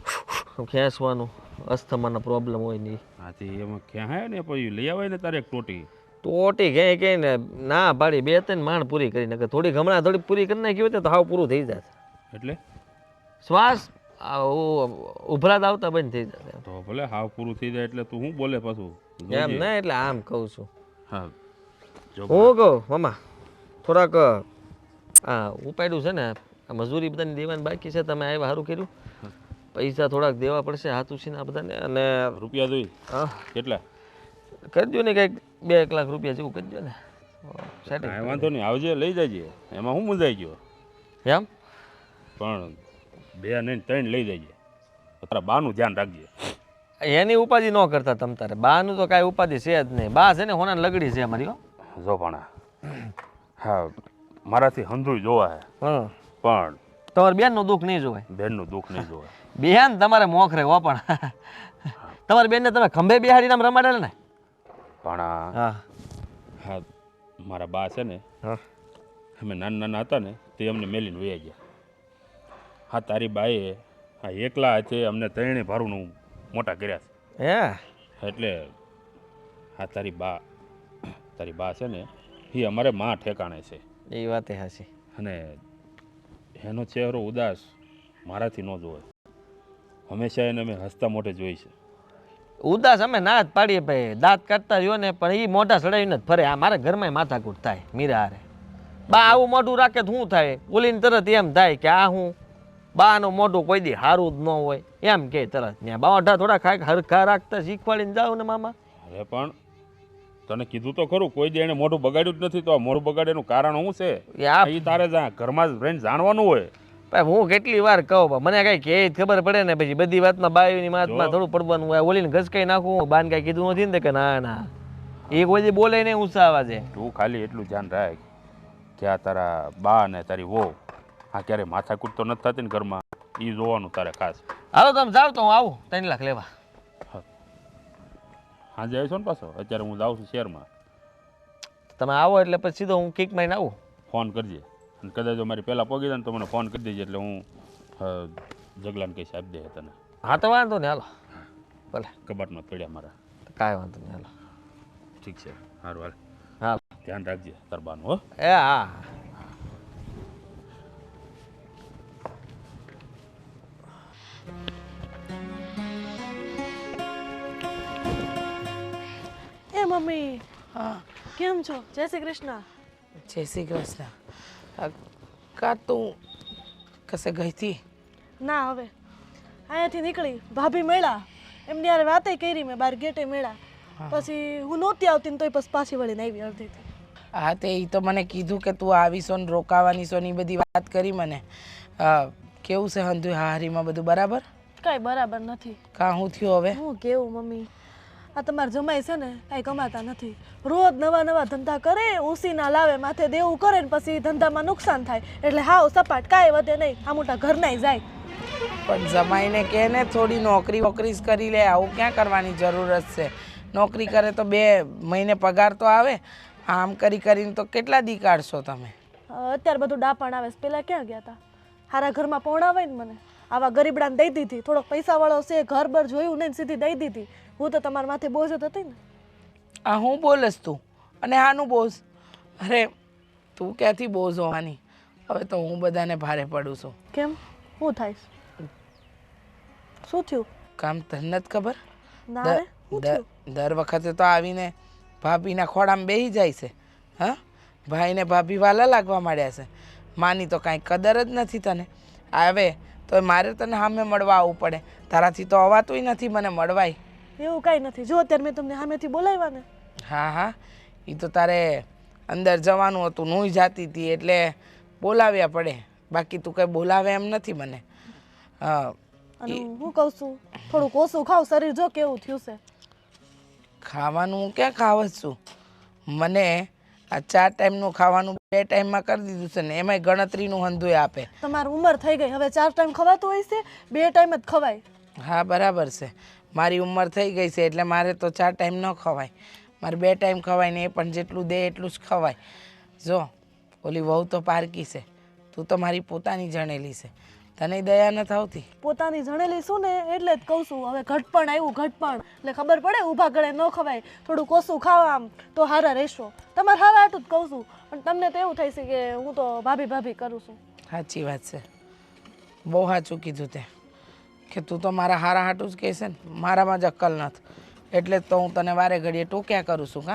ખેંચવાનું, અસ્થમાનો પ્રોબ્લેમ હોય નહીં. હાથી એમાં ક્યાં ને પછી લઈ આવે ને તારે એક ટોટી. ટોટી કહે ને ના પાડી, 2-3 માણ પૂરી કરી નાખે. થોડી હમણાં થોડી પૂરી કરી નાખી હોય તો હાવ પૂરું થઈ જાય. એટલે શ્વાસ ઉભરાત આવતા બંધ થઈ જાય. તો ભલે હાવ પૂરું થઈ જાય એટલે તું શું બોલે પાછું? એમ ના, એટલે આમ કહું છું. હા હું કહું મામા થોડાક આ ઉપાડ્યું છે ને, આ મજૂરી બધાને દેવાની બાકી છે. તમે આવ્યા સારું કર્યું. પૈસા થોડાક દેવા પડશે હાથુસીને આ બધાને. અને રૂપિયા જોઈ? હા કેટલા? કરજો ને કંઈક 2-1 લાખ રૂપિયા જેવું કરજો ને. કાંઈ વાંધો નહીં, આવજે લઈ જજે. એમાં હું મુંજાઈ ગયો? એમ પણ 2 નહીં 3 લઈ જજે. તારા બાનું ધ્યાન રાખજે. એની ઉપાધિ ન કરતા તમ તારે. બાનું તો કાંઈ ઉપાધિ છે જ નહીં. બા છે ને હોનાને લગડી છે અમારી. જો પણ હા મારાથી હંધુય જોવા હે, હા પણ તમારે બેનનું દુઃખ નહીં જોવાય. બેનનું દુઃખ નહીં જોવાય. બેન તમારે મોખરે હો, પણ તમારી બેનને તમે ખંભે બિહાડીને આમ રમાડેલ ને. પણ હા હા મારા બા છે ને, હા અમે નાના હતા ને તે અમને મેલીને વયા ગયા. હા તારી બાએ હા એકલા હાથે અમને 3 ભારુંનું મોટા કર્યા હે છે. એટલે હા તારી બા છે ને એ અમારે માં ઠેકાણે છે એ વાતે હાચી. અને એનો ચહેરો ઉદાસ મારાથી ન જોવે. હંમેશા એને અમે હસતા મોઢે જોઈ છે. ઉદાસ અમે ના જ પાડીએ ભાઈ, દાંત કાઢતા રહ્યો ને પણ એ મોઢા ચડાવીને જ ફરે. આ મારા ઘરમાં માથાકૂટ થાય મીરા હારે. બા આવું મોઢું રાખે તો શું થાય? બોલીને તરત એમ થાય કે આ હું બાનું મોઢું કોઈ દી સારું જ ન હોય એમ કે તરત. ત્યાં બાવઢા થોડા ખાય હરખા રાખતા શીખવાડીને જાવ ને મામા. અરે પણ તને કીધું તો ખરું, કોઈ દી એને મોઢું બગાડ્યું જ નથી. તો આ મોઢું બગાડ્યાનું કારણ શું છે એ તારે ઘરમાં જ રહીને જાણવાનું હોય. ભાઈ હું કેટલી વાર કહું, મને કઈ કે ખબર પડે ને પછી બધી વાતમાં બાયુની વાતમાં થોડું પડવાનું હોય. ઓલીને ઘસકાઈ નાખું, બાન કઈ કીધું નથી ને કે ના ના એ કોઈ દી બોલે નહીં ઊંચા અવાજે. તું ખાલી એટલું ધ્યાન રાખ કે આ તારા બા ને તારી વહુ આ ક્યારે માથાકૂટ તો નથી થતી ને ઘરમાં, એ જોવાનું તારે ખાસ. હાલો તમે જાવ તો હું આવું 3 લાખ લેવા. સાંજે આવીશો ને પાછો? અત્યારે હું જાઉં છું શહેરમાં. તમે આવો એટલે પછી સીધો હું કિક મારીને આવું. ફોન કરજે, અને કદાચ જો મારી પહેલાં પહોંચી જાય ને તો મને ફોન કરી દેજે, એટલે હું જગલાને કહીશ આપી દે તને. હા તો વાંધો નહીં, હાલો ભલે. કબાટમાં પડ્યા મારા. કાંઈ વાંધો નહીં, હાલો. ઠીક છે, સારું હાલ. હા ધ્યાન રાખજે તાર બાનું. હો એ હા. એ મમ્મી હા, કેમ છો? જય શ્રી કૃષ્ણ. જય શ્રી કૃષ્ણ. કા તું કશે ગઈ હતી? ના હવે અહીંયાથી નીકળી, ભાભી મળ્યા, એમની યાર વાતે કરી, મેં બહાર ગેટે મળ્યા, પછી હું નહોતી આવતી ને તોય પછી પાછી વળીને આવી અડધીથી. હા તે એ તો મને કીધું કે તું આવીશો ને રોકાવાની છો ને એ બધી વાત કરી મને. કેવું છે હંધુ હારીમાં બધું બરાબર? કાંઈ બરાબર નથી. કાં હું થયું હવે? હું કેવું મમ્મી, આ તમારા જમાઈ છે ને કાંઈ કમાતા નથી, રોજ નવા નવા ધંધા કરે, ઉસીના લાવે, માથે દેવું કરે ને પછી ધંધામાં નુકસાન થાય, એટલે હાવ સપાટ કાંઈ વધે નહીં, આ મોટા ઘરનાય જાય. પણ જમાઈને કે ને થોડી નોકરી જ કરી લે, આવું ક્યાં કરવાની જરૂરત છે? નોકરી કરે તો 2 મહિને પગાર તો આવે. આમ કરીને તો કેટલા દી કાઢશો તમે? અત્યારે બધું ડાપણ આવે છે, પહેલાં ક્યાં ગયા હતા? હારા ઘરમાં પહોંચાવાય ને મને, આવા ગરીબડાને દઈ દીધી, થોડોક પૈસાવાળો છે, ઘર બર જોયું નહીં સીધી દઈ દીધી. હું તો તમારા માથે બોજ જ હતી ને. આ હું બોલસ તું અને આનું બોઝ? અરે તું ક્યાંથી બોઝ હોવાની? હવે તો હું બધાને ભારે પડું છું. કેમ? શું થાય? શું થયું? કામ તને નથી ખબર? ના રે, શું થયું? દર વખતે તો આવીને ભાભીના ખોળામાં બેસી જાય છે. હા, ભાઈને ભાભી વાલા લાગવા માંડ્યા છે. માની તો કાંઈ કદર જ નથી તને. આવે તો મારે તને સામે મળવા આવવું પડે, તારાથી તો અવાતુંય નથી મને મળવાય. એવું કાંઈ નથી, જો અત્યારે મેં તમને સામેથી બોલાવ્યા ને. હા, એ તો તારે અંદર જવાનું હતું, હું જાતી હતી એટલે બોલાવ્યા પડે, બાકી તું કંઈ બોલાવે એમ નથી મને. અને હું કહું છું, થોડુંક ઓછું ખાવ, શરીર જો કેવું થયું છે. ખાવાનું હું ક્યાં ખાવ જ છું? મને આ 4 ટાઈમનું ખાવાનું 2 ટાઈમમાં કરી દીધું છે ને એમાંય ગણતરીનું હંધુય આપે. તમારી ઉંમર થઈ ગઈ, હવે 4 ટાઈમ ખવાતું હોય છે? 2 ટાઈમ જ ખવાય. હા બરાબર છે, મારી ઉંમર થઈ ગઈ છે એટલે મારે તો 4 ટાઈમ ન ખવાય, મારે 2 ટાઈમ ખવાય ને એ પણ જેટલું દે એટલું જ ખવાય. જો ઓલી વહુ તો પારકી છે, તું તો મારી પોતાની જણેલી છે, તને દયા નથી આવતી? પોતાની જણેલી શું ને એટલે જ કહું છું, હવે ઘટપણ આવ્યું, ઘટપણ એટલે ખબર પડે, ઊભા ગળે ન ખવાય, થોડુંક ઓછું ખાવા આમ તો હારા રહેશો. તમારે હારા હાટું જ કહું છું, પણ તમને તો એવું થાય છે કે હું તો ભાભી કરું છું. સાચી વાત છે, બહુ સાચું કીધું તે કે તું તો મારા હારા હાટું જ કહેશે ને, મારામાં જ અક્કલ નથી એટલે જ તો હું તને વારે ઘડીએ ટોક્યા કરું છું.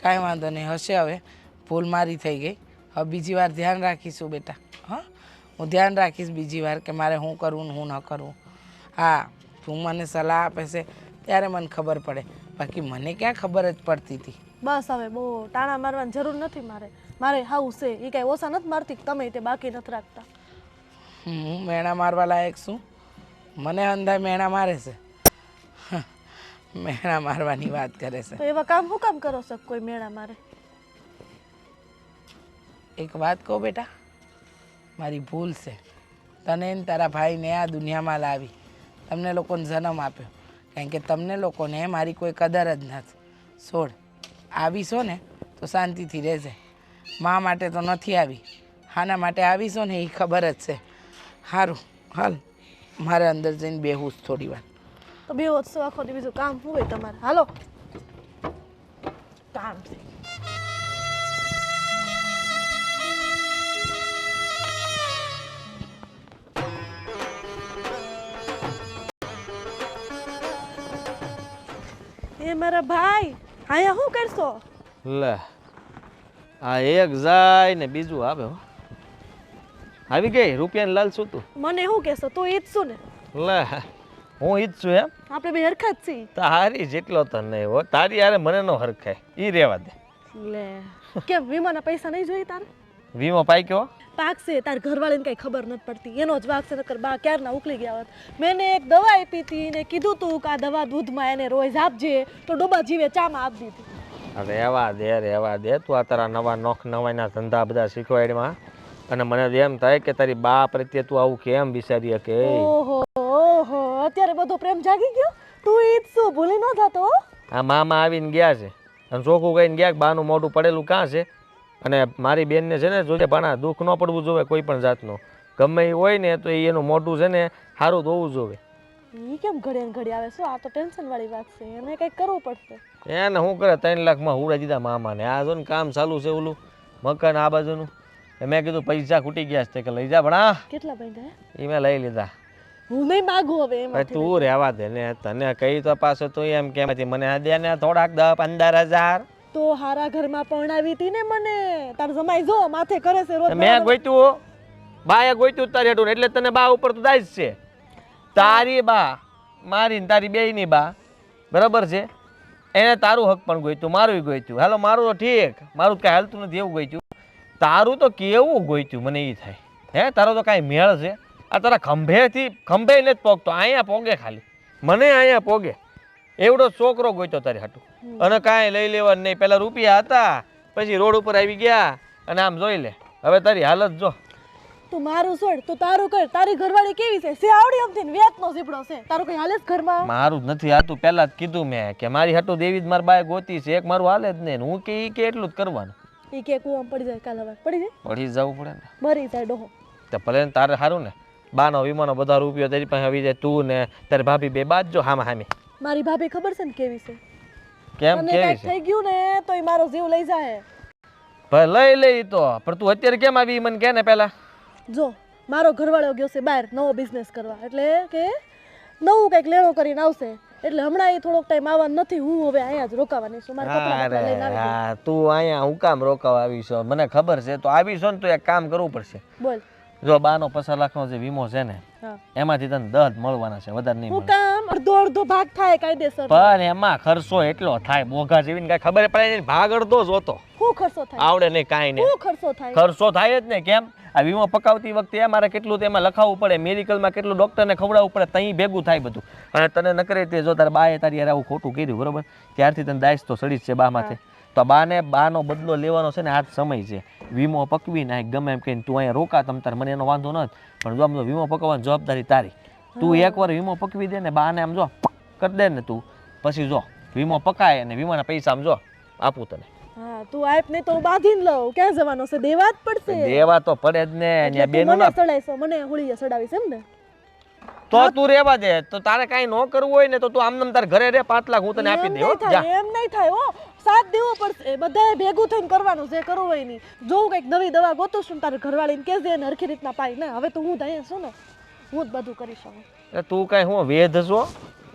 કાંઈ વાંધો નહીં, હશે હવે ભૂલ મારી થઈ ગઈ, હવે બીજી વાર ધ્યાન રાખીશું બેટા. હા, હું ધ્યાન રાખીશ બીજી વાર કે મારે શું કરવું ને શું ન કરવું. હા, તું મને સલાહ આપે છે ત્યારે મને ખબર પડે, બાકી મને ક્યાં ખબર જ પડતી હતી. બસ હવે બહુ ટાણા મારવાની જરૂર નથી મારે હાઉ છે એ કાંઈ ઓછા નથી મારતી, તમે તે બાકી નથી રાખતા. હું મેણા મારવા લાયક છું? મને અંધાય મેણા મારે છે? મેણા મારવાની વાત કરે છે. તો એવા કામ શું કામ કરો છો કોઈ મેણા મારે? એક વાત કહો બેટા, મારી ભૂલ છે, તને ને તારા ભાઈને આ દુનિયામાં લાવી, તમને લોકોને જન્મ આપ્યો, કારણ કે તમને લોકોને મારી કોઈ કદર જ નથી. છોડ, આવીશો ને તો શાંતિથી રહેજે, મા માટે તો નથી આવી, હાના માટે આવીશો ને એ ખબર જ છે. સારું હાલ, મારે અંદર જઈને બેહું થોડી વાર. તો બે વસ્તુ આખો દી બીજું કામ શું હોય તમારે? હાલો. કામ છે. એ મારા ભાઈ અહીંયા શું કરશો? લે આ એક જાય ને બીજું આવે હો. આવી ગઈ રૂપિયાની લાલ શું તું? મને શું કહેશો? તું ઈ જ છું ને? લે હું ઈ જ છું એમ? આપણે બે હરખા જ છીએ. તારી જેટલો તો નહીં હો, તારી યારે મને નો હરખાય, ઈ રેવા દે. લે કેમ વીમાના પૈસા નહીં જોઈએ તારે? વીમો પાક્યો? પાકશે. તાર ઘરવાળીને કઈ ખબર નથી પડતી, એનો જ વાક છે. નકર બા ક્યારના ઉકલી ગયા હોત. મેં એક દવા આપી હતી ને કીધું તું કે આ દવા દૂધમાં એને રોજ આપજે, તો ડોબા જીવે ચામાં આપી દીધી. રેવા દે તું આ તારા નવા નવાઈના ધંધા બધા શીખવાડમાં, અને મને તો એમ થાય કે તારી બા પ્રત્યે તું આવું કેમ વિચારી શકે? ઓહો અત્યારે બધો પ્રેમ જાગી ગયો? તું ઈ જ શું ભૂલી ન જાતો? આ મામા આવીને ગયા છે અને ચોખ્ખું કહીને ગયા કે બાનું મોઢું પડેલું કાં છે, અને મારી બેનને છે ને જોજે ભાણા દુઃખ ન પડવું જોવે કોઈ પણ જાતનું, ગમે એ હોય ને તો એનું મોઢું છે ને સારું ધોવું જોવે. ઈ કેમ ઘડીએ ને ઘડી આવે? શું આ તો ટેન્શન વાળી વાત છે, એને કંઈક કરવું પડશે. એને શું કરે 3 લાખમાં હુડા દીધા મામાને. આ જો ને કામ ચાલુ છે ઓલું મકાન આ બાજુનું. મેં કીધું પૈસા ખૂટી ગયા છે કે લઈ જા ભણા. કેટલા ભાઈ? એ મેં લઈ લીધા. હું નહીં માગું હવે એમાં. તું રહેવા દે ને, તને કઈ તો પાછો તું એમ કેમ મને આ દે ને થોડાક 10-15 હજાર. તો હારા ઘરમાં પરણાવી હતી ને મને. તાર જમાઈ જો માથે કરે છે રોજ. મેં ગોઈતું બાએ ગોઈતું તારી હેઠું, એટલે તને બા ઉપર તો દાઈશ છે. તારી બા મારી ને તારી બેયની બા બરાબર છે, એને તારું હક પણ ગોઈતું, મારું ગોઈતું. હાલો મારું તો ઠીક, મારું તો કાંઈ હાલતું નથી એવું ગોઈતું. તારું તો કેવું ગોઈતું મને એ થાય. હે તારો તો કાંઈ મેળ છે? આ તારા ખંભે નથી પોગતો, અહીંયા પોગે ખાલી, મને અહીંયા પોગે એવડો છોકરો ગોઈતો તારી હાટું, અને કાંઈ લઈ લેવાનું નહીં. પેલા રૂપિયા હતા, પછી રોડ ઉપર આવી ગયા, અને આમ જોઈ લે હવે તારી હાલત જો. તું મારું છોડ, તું તારું કર. તારી ઘરવાળી કેવી છે? આવડી અમથી ને વ્યાતનો ઝીપડો છે. તારું કઈ હાલે જ ઘરમાં? મારું જ નથી હાતું. પહેલા જ કીધું મેં કે મારી હાટું દેવી જ મારા બાએ ગોતી છે, એક મારું હાલે જ નહીં. હું કે ઈ કે એટલું જ કરવાનું. ઈ કે કુવામાં પડી જાય, કાલ હવે પડી જાય, પડી જવું પડે ને. મરી જાય ડોહો. તો ભલે ને તારે સારું ને, બાનો વીમાનો બધા રૂપિયો તારી પાસે આવી જાય, તું ને તારી ભાભી બે બાજજો હામાં હામી. મારી ભાભી ખબર છે ને કેવી છે? કેમ તને કેવી કાંઈક છે? થઈ ગયું ને તો ઈ મારો જીવ લઈ જાય. ભલે લઈ લઈ તો, પણ તું અત્યારે કેમ આવી મને કે ને પહેલા. જો મારો ઘરવાળો ગયો છે બહાર નવો બિઝનેસ કરવા, એટલે કે નવું કંઈક લેણો કરીને આવશે, એટલે હમણાં એ થોડોક ટાઈમ આવવાનું નથી. હું હવે અહીંયા જ રોકાવાની છું. મારા કપડાં બપડા લઈને આવી ગઈ. હા તું અહીંયા હું કામ રોકાવા આવી છો? મને ખબર છે તો આવી છો ને, તો એક કામ કરવું પડશે. બોલ. જો બાનો 50 લાખનો જે વીમો છે ને, હા. એમાંથી તને 10 મળવાના છે, વધારે નહીં હું મળે. કામ અડધો ભાગ થાય કાયદેસર. પણ એમાં ખર્ચો એટલો થાય, બોઘા જેવી ને કાંઈ ખબર પડે નહીં. ભાગ અડધો જ હોતો, શું ખર્ચો થાય? આવડે નહીં કાંઈ નહીં. શું ખર્ચો થાય? ખર્ચો થાય જ ને. કેમ? આ વીમો પકાવતી વખતે મારે કેટલું તેમાં લખાવવું પડે, મેડિકલમાં કેટલું ડૉક્ટરને ખવડાવવું પડે, ત્યાં ભેગું થાય બધું. અને તને ન કરે તે જો તારા બાએ તારી યાર આવું ખોટું કર્યું બરોબર, ત્યારથી તને દાઈશ તો સડી જ છે બા માથે. તો બાનો બદલો લેવાનો છે ને આજ સમય છે. વીમો પકવી નાખ ગમે એમ કહીને, તું અહીંયા રોકા તમ તાર, મને એનો વાંધો નથી, પણ જો આમ તો વીમો પકવવાની જવાબદારી તારી. તું એકવાર વીમો પકવી દે ને, બાને આમ જો કરી દે ને તું, પછી જો વીમો પકાય અને વીમાના પૈસા આમ જો આપું તને. હા તું આપ નહીં તો હું બાંધીને લઉં. ક્યાં જવાનો છે? દેવા જ પડશે. દેવા તો પડે જ ને. એટલે અહીંયા તું બેનો મને સડાઈશો, મને હોળીએ સડાવીશ એમ ને? તો તું રેવા દે. તો તારે કાંઈ ન કરવું હોય ને તો તું આમ તાર ઘરે રે, 5 લાખ હું તને આપી એમ દે. હો, નહીં જા. થાય, એમ નહીં થાય હો. સાથ દેવો પડશે. બધાએ ભેગું થઈને કરવાનું જે કરવું હોય નહીં. જો કંઈક નવી દવા ગોતું છું તારે ઘરવાળીને કહેજે એને હરખી રીતના પાઈ ને. હવે તો હું ત્યાં છું ને, હું જ બધું કરી શકું. એ તું કાંઈ હું વેધ છો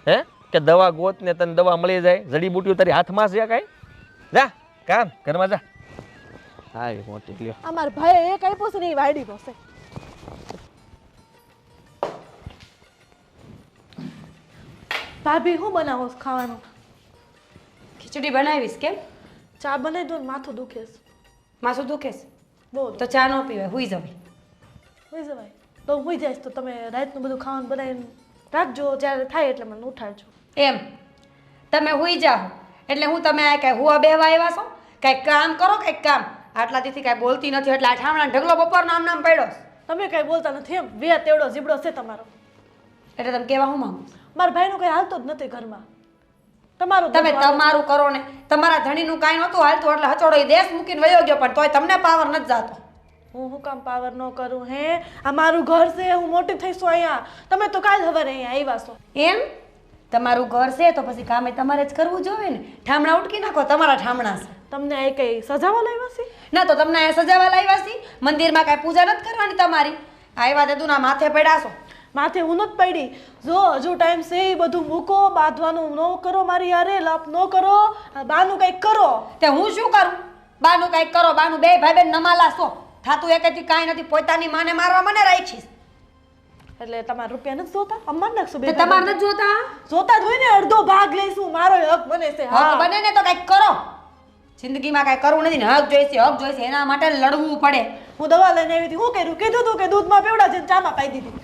હે કે દવા ગોત ને તને દવા મળી જાય? જડીબુટીઓ તારી હાથમાં છે કાંઈ? જા કામ ઘરમાં જા. હા એ મોટી લ્યો. આ મારા ભાઈએ એક આપ્યો છે ને એ વાયડી પાસે. ભાભી શું બનાવો છો ખાવાનું? ખીચડી બનાવીશ. કેમ? ચા બનાવી દો ને, માથું દુખે છે. માથું દુખે છે બહુ. તો ચા ન પીવાય, હુઈ જવાય. હોઈ જવાય તો હું હોઈ જઈશ. તો તમે રાતનું બધું ખાવાનું બનાવીને રાખજો, જ્યારે થાય એટલે મને ઉઠાડજો. એમ તમે હુઈ જાઓ એટલે હું તમે આ કાંઈ હુવા બેહવા આવ્યા છો? કાંઈક કામ કરો, કાંઈક કામ. આટલા દીથી કાંઈ બોલતી નથી એટલે આ ઠામણા ઢગલો બપોર નામ નામ પડ્યો છે. તમે કાંઈ બોલતા નથી એમ? વ્યા તેવડો જીબડો છે તમારો. એટલે તમે કહેવા હું માંગુ? મારા ભાઈનું કંઈ હાલતું જ નથી ઘરમાં. તમારું તમે તમારું કરો ને. તમારા ધણીનું કાંઈ નહોતું હાલતું એટલે હચોડો એ દેશ મૂકીને વયો ગયો, પણ તોય તમને પાવર નથી જાતો. હું કામ પાવર ન કરું? હે આ મારું ઘર છે, હું મોટી થઈશું અહીંયા. તમે તો કાલ સવારે અહીંયા આવ્યા છો. એમ તમારું ઘર છે તો પછી કામે તમારે જ કરવું જોઈએ ને. ઠામણા ઉટકી નાખો, તમારા ઠામણા છે. તમને એ કઈ સજાવા લાવ્યા છે? ના તો તમને અહીંયા સજાવા લાવ્યા છે? મંદિરમાં કાંઈ પૂજા નથી કરવાની તમારી? આવ્યા તે તું ના માથે પડ્યા છો. માથે હું નથી પડી. જો હજુ ટાઈમ છે એ બધું મૂકો, બાંધવાનું ન કરો, મારી યારે લપ ન કરો, આ બાનું કંઈક કરો. તે હું શું કરું? બાનું કાંઈક કરો, બાનું બે ભાઈ બેન નમાલા છો. થાતું એકેથી કાંઈ નથી, પોતાની માને મારવા મને રાખીશ. એટલે તમારા રૂપિયા નથી જોતા? અમાર નાખશો તે બે તમારે નથી જોતા? જોતા જ હોય ને, અડધો ભાગ લઈશું, મારો હક બને છે. હક બને ને તો કાંઈક કરો. જિંદગીમાં કાંઈ કરવું નથી ને હક જોઈશે એના માટે લડવું પડે. હું દવા લઈને આવી હતી, હું કર્યું? કીધું તું કે દૂધમાં પીવડા છે, ચામાં પાઈ દીધી.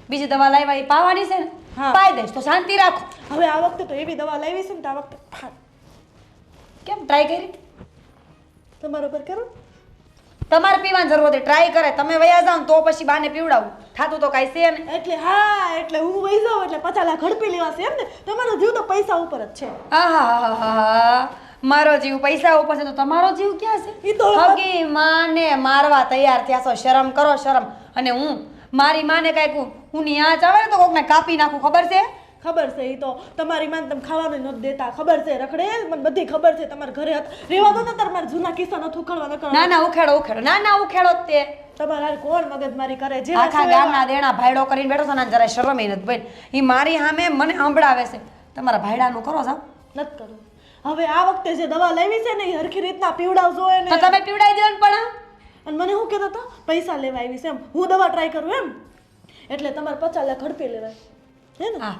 બીજી દવા લાવ્યા એ પાવાની છે ને? હા. પાઈ દઈશ તો શાંતિ રાખો. હવે આ વખતે તો એવી દવા લાવી છે ને તો આ વખતે કેમ ટ્રાય કરી? તમારા પર કરો. તમારે પીવાની જરૂર હતી, ટ્રાય કરે. તમે વયા જાવ ને તો પછી બાને પીવડાવું. થાતું તો કાંઈ છે ને. એટલે હા, એટલે હું વહી જાઉં એટલે 50 લાખ ઝડપી લેવાશે એમ ને? તમારો જીવ તો પૈસા ઉપર જ છે. આહાહાહા. મારો જીવ પૈસા ઉપર છે તો તમારો જીવ ક્યાં છે? ઈ તો હગી માને મારવા તૈયાર થયા છો. શરમ કરો, શરમ. અને હું મારી માને કાંઈક હું આંચ આવે ને તો કોકને કાપી નાખું, ખબર છે? ખબર છે. ઈ તો તમારી માન તમે ખાવાનું નથી દેતા, ખબર છે. રખડે મને બધી ખબર છે. તમારા ઘરે રેવા દો ને, તમારા જૂના કિસ્સા નથી ઉખડવા ન કરવા. ના ઉખેડો. ના ઉખેડો જ તે. તમારા હારે કોણ મગજમારી કરે? જે આખા ગામના દેણા ભાઈડો કરીને બેઠો છે ને જરાય શરમ ય નથી. ભાઈ ઈ મારી સામે મને સંભળાવે છે. તમારા ભાઈડાનું કરો સાવ. નથી કરવું. હવે આ વખતે જે દવા લાવી છે ને એ હરખી રીતના પીવડાવજો એને. તો તમે પીવડાવી દો ને પણ. અને મને શું કહેતા હતા? પૈસા લેવા આવી છે એમ. હું દવા ટ્રાય કરું એમ. એટલે તમારે 50 લાખ ઝડપી લેવાય હે ને? હા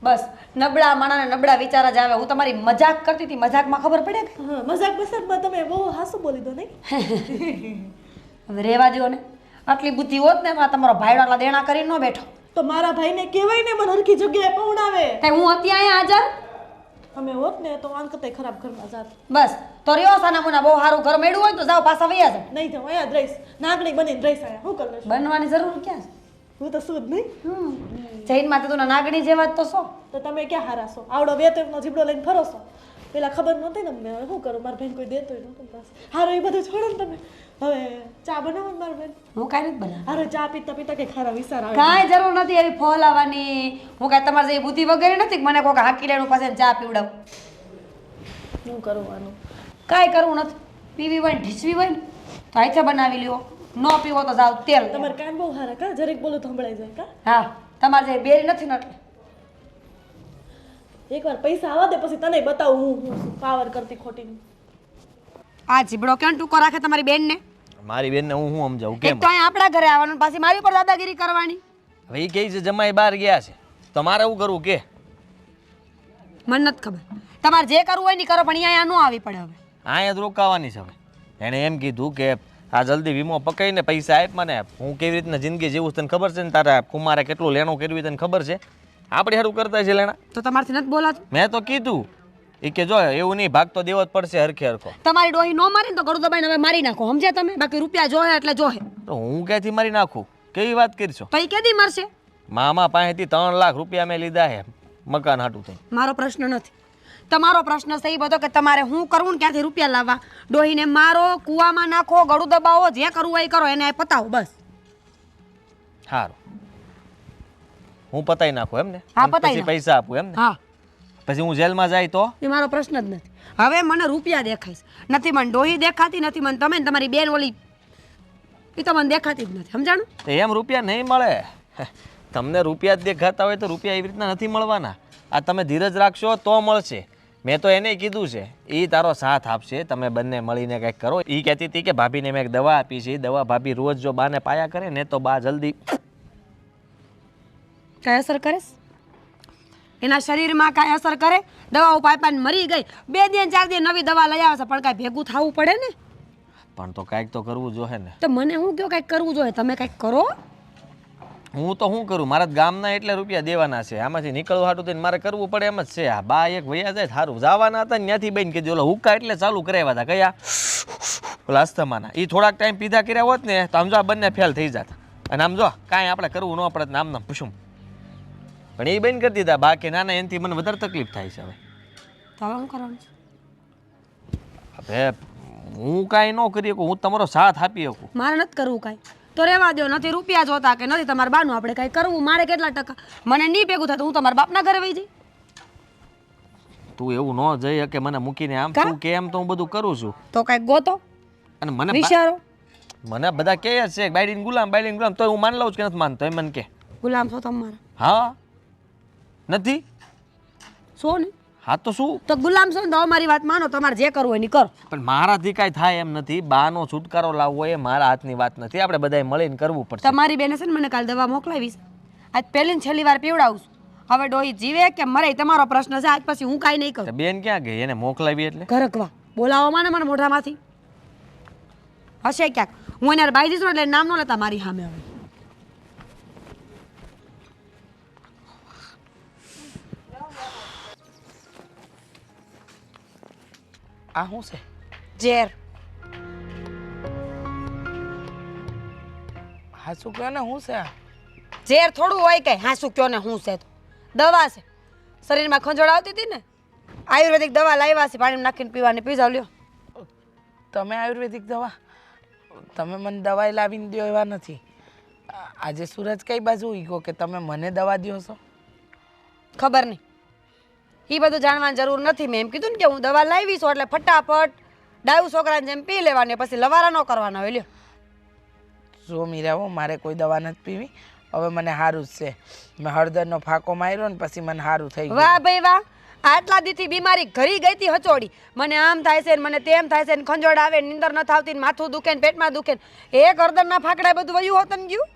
બસ નબળા માણાને નબળા વિચાર જ આવે. હું તમારી મજાક કરતી હતી, મજાકમાં ખબર પડે કે? હા, મજાક મજાકમાં તમે બહુ હાસું બોલી દો નહીં? હવે રહેવા દો ને. આટલી બુદ્ધિ હોત ને તો આ તમારો ભાઈડો આટલા દેણા કરીને ન બેઠો. તો મારા ભાઈને કહેવાય ને મને હરખી જગ્યાએ પહોંચાડે. તે હું હતી અહીંયા હાજર. અમે હોત ને તો આમ કરતા ખરાબ ઘરમાં જાત. બસ તો રહ્યો સાના મુના બહુ સારું ઘર મેળવું હોય તો જાઓ પાછા વયા જાઓ. નહીં જાઉં, અહીંયા જ રહીશ. નાગણી બનીને રહીશ અહીંયા. શું કરી લઈશ? બનવાની જરૂર ક્યાં છે? હું તો શું જ નહીં. જૈનમાં તો નાગણી જેવા જ તો છો. તો તમે ક્યાં હારા છો? આવડો વેતનનો જીબડો લઈને ફરો છો. પેલા ખબર નહોતી ને મેં શું કરું? મારા બેન કોઈ દેતો નહોતું પાસે. હારો એ બધું છોડો ને તમે. હવે ચા બનાવો ને મારા બેન. હું કાંઈ નથી બનાવ. હારો ચા પીતા પીતા કે ખારા વિચાર આવે. કાંઈ જરૂર નથી એવી ફોલાવાની. હું કાંઈ તમારે જેવી બુદ્ધિ વગેરે નથી કે મને કોઈક હાકી લેવાનું પાસે ચા પીવડાવું. શું કરવાનું? કાંઈ કરવું નથી. પીવી હોય ને ઢીસવી હોય ને તો હાથે બનાવી લ્યો. ન પીવો તો જાવ તેલ. તમારે કાન બહુ હારા કા? જરીક બોલું તો સંભળાઈ જાય કા? હા તમારે જે બેરી નથી ને એટલે. એકવાર પૈસા આવવા દે પછી તને બતાવું હું પાવર કરતી ખોટી. આ જીબડો કેમ ટૂંકો રાખે તમારી બેનને? મારી બેનને હું સમજાવું એક કેમ? તો અહીંયા આપણા ઘરે આવવાનું પાછી મારી ઉપર દાદાગીરી કરવાની. હવે એ કહે છે જમાઈ બહાર ગયા છે, તમારે એવું કરવું કે? મને નથી ખબર. તમારે જે કરવું હોય ને કરો પણ અહીંયા ન આવી પડે. હવે અહીંયા જ રોકાવાની છે. હવે એણે એમ કીધું કે આ જલ્દી વીમો પકડીને પૈસા આપ મને. હું કેવી રીતના જિંદગી જીવું તને ખબર છે ને? તારા કુમારે કેટલું લેણું કર્યું તને ખબર છે? આપણે સારું કરતા છે લેણા. તો તમારથી નથી બોલાતું? મેં તો કીધું એ કે જો એવું નહીં, ભાગ તો દેવો જ પડશે હરખે હરખો. તમારી ડોહી ન મારી ને તો ગળું દબાઈને હવે મારી નાખો, સમજ્યા તમે? બાકી રૂપિયા જોહે એટલે જોહે. તો હું ક્યાંથી મારી નાખું? કેવી વાત કરશો? તો એ કેદી મરશે? મામા પાસેથી 3 લાખ રૂપિયા મેં લીધા છે મકાન હાટું થઈ. મારો પ્રશ્ન નથી. તમારો પ્રશ્ન છે એ બધો કે તમારે શું કરવું ને ક્યાંથી રૂપિયા લાવવા. ડોહીને મારો, કૂવામાં નાખો, ગળું દબાવો, જે કરવું હોય એ કરો, એને પતાવો બસ. સારું, હું પતાઈ નાખું એમ ને? હા, અને પતાઈ પછી નાખો. પૈસા આપું એમ ને? હા પછી હું જેલમાં જાય તો? એ મારો પ્રશ્ન જ નથી. હવે મને રૂપિયા દેખાઈશ નથી, મને ડોહી દેખાતી નથી, મને તમે ને તમારી બેન ઓલી એ તો મને દેખાતી જ નથી, સમજાણું? તો એમ રૂપિયા નહીં મળે. તમને રૂપિયા જ દેખાતા હોય તો રૂપિયા એવી રીતના નથી મળવાના. આ તમે ધીરજ રાખશો તો મળશે. મેં તો એને કીધું છે એ તારો સાથ આપશે, તમે બંને મળીને કંઈક કરો. એ કહેતી હતી કે ભાભીને મેં એક દવા આપી છે, એ દવા ભાભી રોજ જો બાને પાયા કરે ને તો બા જલ્દી કાંઈ અસર કરે? એના શરીરમાં કાંઈ અસર કરે? દવાઓ પાઇપાને મરી ગઈ, 2 દિન 4 દિન નવી દવા લઈ આવે છે, પણ કાંઈ ભેગું થવું પડે ને. પણ તો કાંઈક તો કરવું જોઈએ ને. તો મને હું કહો કાંઈક કરવું જોઈએ, તમે કાંઈક કરો. હું તો શું કરું? મારા ગામના એટલે રૂપિયા દેવાના છે, આમાંથી નીકળવું હાટું થઈને મારે કરવું પડે એમ જ છે. આ બા એક વૈયા જાય સારું, જવાના હતા ને ત્યાંથી બહેન કીધું ઓલા હુક્કા એટલે ચાલુ કરાવ્યા હતા. કયા? ઓલા અસ્થમાના. એ થોડાક ટાઈમ પીધા કર્યા હોત ને તો આમ જો બંને ફેલ થઈ જતા. અને આમ જો કાંઈ આપણે કરવું ન પડે આમ નામ પૂછું. પણ એ બેન કરી દીધા. બાકી નાના એનાથી મને વધારે તકલીફ થાય છે. હવે તો હવે શું કરવાનું? હવે હું કાંઈ ન કરી શકું, હું તમારો સાથ આપી શકું. મારે નથી કરવું કાંઈ, તો રહેવા દો. નથી રૂપિયા જોતા કે નથી તમારા બાનું આપણે કાંઈ કરવું. મારે કેટલા ટકા? મને નહીં ભેગું થતું, હું તમારા બાપના ઘરે વહી જઈ. તું એવું ન જઈ કે મને મૂકીને આમ કા? તું કે એમ તો હું બધું કરું છું તો કાંઈક ગોતો અને મને વિચારો મને બધા કહે જ છે બાયડીન ગુલામ તો હું માન લઉં છું કે નથી માનતો એ મને કે ગુલામ છો તમારા હા નથી છો ને હા તો શું તો ગુલામ છો ને તો અમારી વાત માનો તમારે જે કરવું હોય એની કરો પણ મારાથી કાંઈ થાય એમ નથી બાનો છુટકારો લાવવો એ મારા હાથની વાત નથી આપણે બધાએ મળીને કરવું પડશે તમારી બેને છે ને મને કાલ દવા મોકલાવીશ આજ પહેલી ને છેલ્લી વાર પીવડાવું છું હવે ડોહી જીવે કે મરે એ તમારો પ્રશ્ન છે આજ પછી હું કાંઈ નહીં તો કરું બેન ક્યાં ગઈ એને મોકલાવી એટલે ઘરકવા બોલાવો મને મને મોઢામાંથી હશે ક્યાંક હું એને બાઈ દઈશું એટલે નામ ન લેતા મારી સામે હવે આ શું છે? ઝેર હા શું કહો ને શું છે આ? ઝેર થોડું હોય કઈ હા શું કયો ને હું છે તો દવા છે શરીરમાં ખંજોળ આવતી હતી ને આયુર્વેદિક દવા લાવ્યા છે પાણીમાં નાખીને પીવાની પી જાવ લ્યો તમે આયુર્વેદિક દવા તમે મને દવાઈ લાવીને દો એવા નથી. આજે સૂરજ કઈ બાજુ ઉગ્યો કે તમે મને દવા દો છો? ખબર નહીં એ બધું જાણવાની જરૂર નથી મેં એમ કીધું ને કે હું દવા લાવી છું એટલે ફટાફટ ડાયું છોકરાને જેમ પી લેવાની પછી લવારા ન કરવાના હોય લ્યો જો મીરાવો મારે કોઈ દવા નથી પીવી હવે મને સારું જ છે. મેં હળદરનો ફાંકો માર્યો ને પછી મને સારું થઈ ગયું. વાહ ભાઈ વાહ આટલા દીથી બીમારી ઘરી ગઈ હતી હચોડી મને આમ થાય છે ને મને તેમ થાય છે ને ખંજોડ આવે ને નીંદર ન થાવતી ને માથું દુખે ને પેટમાં દુખે ને એક હળદરના ફાકડા બધું વયું હોત ને ગયું